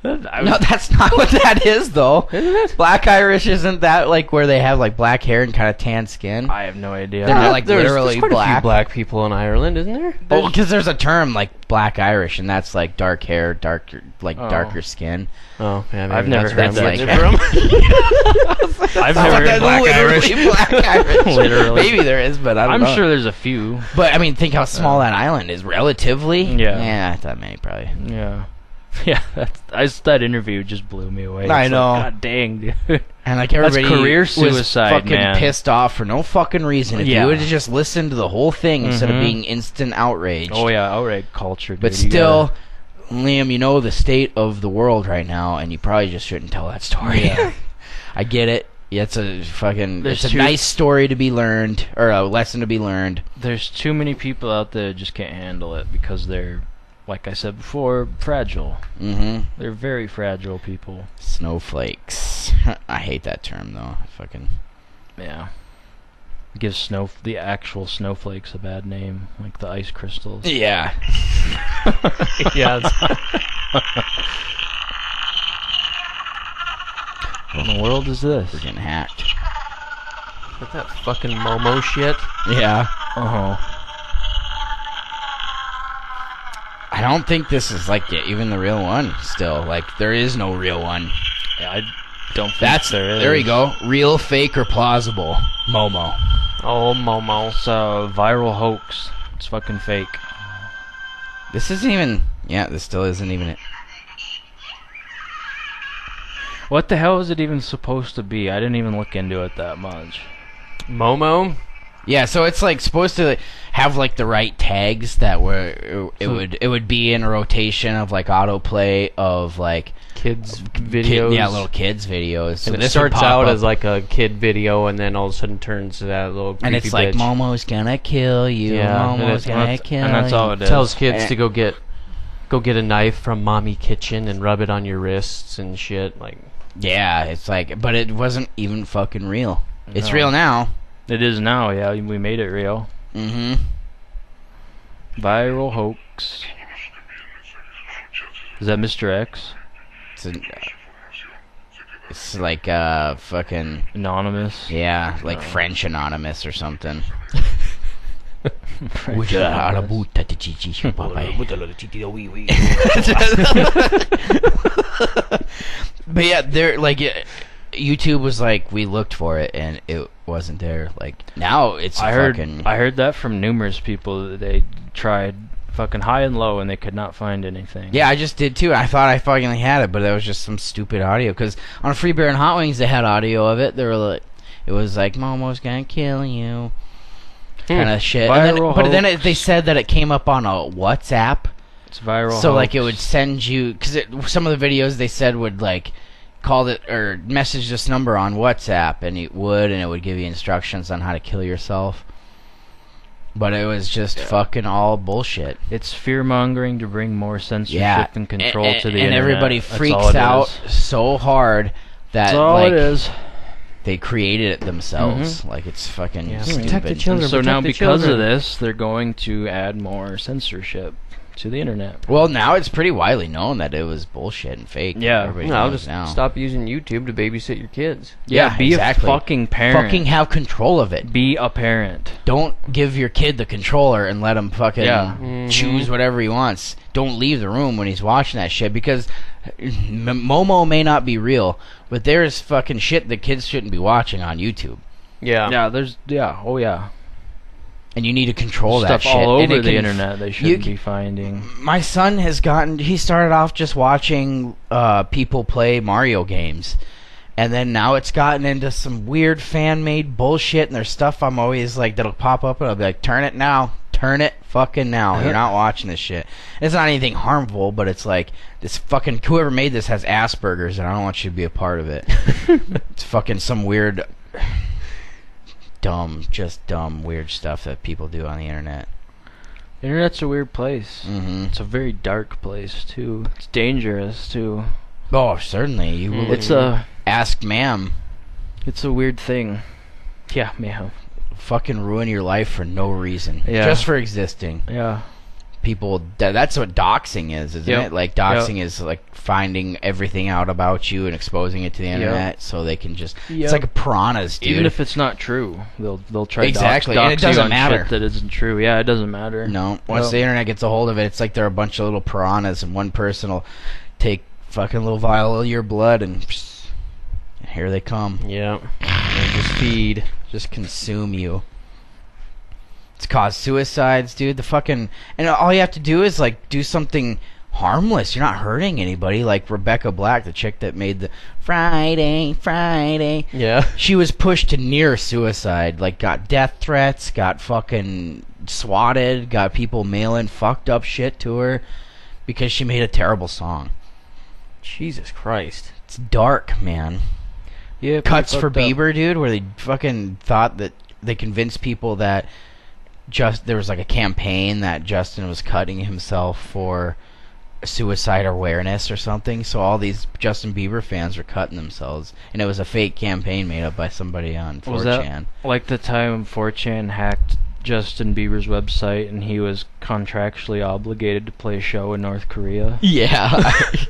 no, that's not what that is though. Isn't it? Black Irish isn't that where they have black hair and kind of tan skin? I have no idea. They're not there's literally quite a few black. black people in Ireland, isn't there? Oh, because there's a term black Irish, and that's dark hair, darker skin. Oh, yeah, maybe I've never that's heard where I'm that getting it from. I've never heard black Irish. Black Irish. Literally. Maybe there is, but I don't know. I'm sure there's a few. But I mean, think how small that island is relatively. Yeah. Yeah, that many probably. Yeah. Yeah, that interview just blew me away. I It's know. God dang, dude. And everybody career was suicide, fucking man. pissed off for no fucking reason. If Yeah. you would have just listened to the whole thing instead of Mhm. being instant outrage. Oh yeah, outright culture. But dude. You still, Liam, you know the state of the world right now, and you probably just shouldn't tell that story. Yeah. I get it. It's a fucking. There's It's a two- nice story to be learned, or a lesson to be learned. there's too many people out there that just can't handle it because they're, like I said before, fragile. Mm-hmm. They're very fragile people. Snowflakes. I hate that term though. Fucking. Yeah. Gives the actual snowflakes a bad name, like the ice crystals. Yeah. Yeah. What in the world is this? We're getting hacked. What's that fucking Momo shit? Yeah. Oh. I don't think this is even the real one. Still, there is no real one. Yeah, I don't think there is. There we go. Real, fake, or plausible. Momo. Oh, Momo. It's a viral hoax. It's fucking fake. This isn't even. Yeah, this still isn't even it. What the hell is it even supposed to be? I didn't even look into it that much. Momo? Yeah, so it's like supposed to have like the right tags that were it would be in a rotation of like autoplay of like kids videos. Little kids videos. So And this it starts would pop out up, as like a kid video, and then all of a sudden turns to that little creepy and it's like bitch. Momo's gonna kill you. Yeah, and Momo's gonna kill you. and that's all it is. Tells kids to go get a knife from Mommy Kitchen and rub it on your wrists and shit. Like, Yeah, it's like, but it wasn't even fucking real. It's No. real now. It is now, yeah. We made it real. Mm-hmm. Viral hoax. Is that Mr. X? It's like fucking Anonymous? yeah, like French Anonymous or something. French Anonymous. But yeah, they're like YouTube was like we looked for it and it wasn't there. Like now it's I fucking. heard that from numerous people that they tried fucking high and low and they could not find anything. Yeah, I just did too. I thought I fucking had it, but that was just some stupid audio. Because on Free Beer and Hot Wings, they had audio of it. They were like, it was like Momo's gonna kill you, kind of shit. And Viral then, but then hoax. they said that it came up on a WhatsApp. It's viral. So like it hoax. would send you because some of the videos they said would like call it or message this number on WhatsApp, and it would give you instructions on how to kill yourself. But it was just fucking all bullshit. It's fear mongering to bring more censorship Yeah, and control to the and internet. everybody That's all freaks it out is. so hard that That's all like it is. they created it themselves. Like it's fucking Yeah, stupid. protect the children. And so now, protect the because of children. this, they're going to add more censorship to the internet. Well, now it's pretty widely known that it was bullshit and fake. Yeah. Everybody No, knows just now. stop using YouTube to babysit your kids. Yeah, be exactly. a fucking parent. Fucking have control of it. Be a parent. Don't give your kid the controller and let him fucking Yeah. choose whatever he wants. Don't leave the room when he's watching that shit because Momo may not be real, but there's fucking shit that kids shouldn't be watching on YouTube. Yeah. Oh yeah. And you need to control that Stuff shit. all And over it the can- internet they you shouldn't can- be finding. My son he started off just watching people play Mario games. And then now it's gotten into some weird fan-made bullshit, and there's stuff I'm always like, that'll pop up, and I'll be like, turn it now. Turn it fucking now. You're not watching this shit. It's not anything harmful, but it's like, this fucking, whoever made this has Asperger's, and I don't want you to be a part of it. It's fucking some weird, dumb, weird stuff that people do on the internet. The internet's a weird place. Mm-hmm. It's a very dark place too. It's dangerous too. Oh, certainly. You will It's a ask ma'am. it's a weird thing. Yeah, ma'am. Fucking ruin your life for no reason. Yeah. Just for existing. Yeah. People, that's what doxing is, isn't Yep. it? Like, doxing is like finding everything out about you and exposing it to the internet so they can just... Yep. It's like piranhas, dude. Even if it's not true, they'll try Exactly, to and dox it doesn't you on matter. shit that isn't true. Yeah, it doesn't matter. No, once Yep. the internet gets a hold of it, it's like they're a bunch of little piranhas, and one person will take fucking little vial of your blood, and here they come. Yeah. They just feed. Just consume you. It's caused suicides, dude. The fucking... And all you have to do is, like, do something harmless. You're not hurting anybody. Like Rebecca Black, the chick that made the Friday. Yeah. She was pushed to near suicide. Like, got death threats, got fucking swatted, got people mailing fucked up shit to her because she made a terrible song. Jesus Christ. It's dark, man. Yeah. Cuts for pretty fucked up. Bieber, dude, where they fucking thought that they convinced people that there was like a campaign that Justin was cutting himself for suicide awareness or something. So all these Justin Bieber fans were cutting themselves, and it was a fake campaign made up by somebody on 4chan. Was that like the time 4chan hacked Justin Bieber's website and he was contractually obligated to play a show in North Korea? Yeah,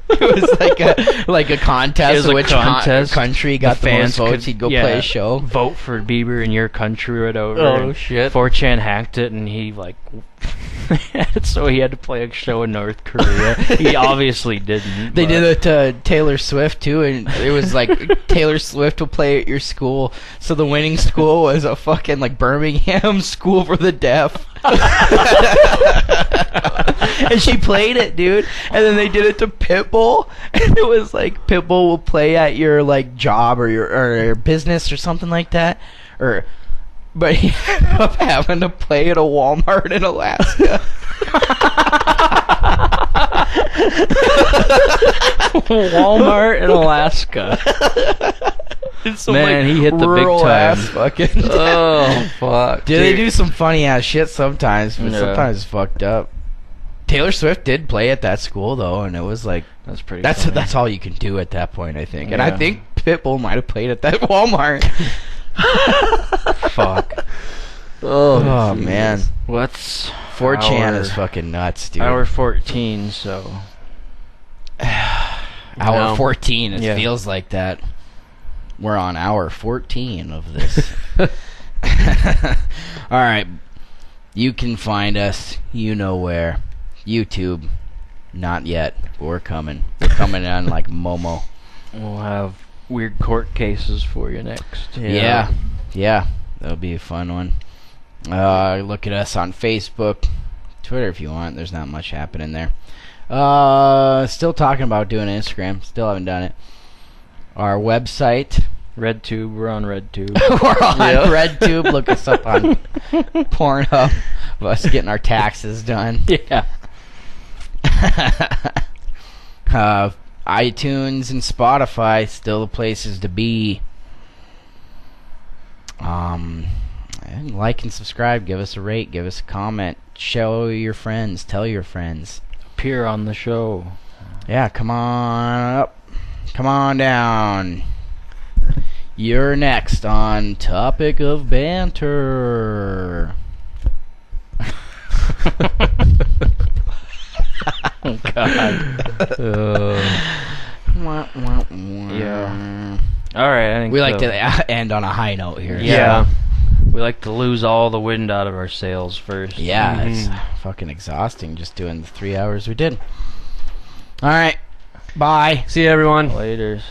it was like a contest. It was of a which contest. country got the most votes. He'd go play a show. Vote for Bieber in your country or whatever. Oh, and shit. 4chan hacked it and he like so he had to play a show in North Korea. He obviously didn't. They but- did it to Taylor Swift too, and it was like Taylor Swift will play at your school. So the winning school was a fucking like Birmingham School for the Deaf. And she played it, dude. And then they did it to Pitbull, and it was like Pitbull will play at your like job or your business or something like that, or but he ended up having to play at a Walmart in Alaska. Walmart in Alaska. Man, he hit the big time. Fucking Oh fuck! Dude, they do some funny ass shit sometimes, but sometimes it's fucked up. Taylor Swift did play at that school though, and it was like That's pretty. that's all you can do at that point, I think. And I think Pitbull might have played at that Walmart. Fuck. Oh man, What's 4chan is fucking nuts, dude. Hour 14, so hour 14. It feels like that. We're on hour 14 of this. All right, you can find us. You know where. YouTube. Not yet. But we're coming. We're coming on like Momo. we'll have weird court cases for you next. Yeah. That'll be a fun one. Look at us on Facebook, Twitter if you want. There's not much happening there. Still talking about doing Instagram. Still haven't done it. Our website. RedTube, we're on RedTube. We're on RedTube. Look us up on Pornhub of us getting our taxes done. Yeah. iTunes and Spotify still the places to be. And like and subscribe, give us a rate, give us a comment, show your friends, tell your friends. Appear on the show. Yeah, come on up, come on down. You're next on Topic of Banter. Oh God. Yeah. All right, I think We like to end on a high note here. Yeah. We like to lose all the wind out of our sails first. Yeah, it's fucking exhausting just doing the 3 hours we did. All right. Bye. See you, everyone. Laters.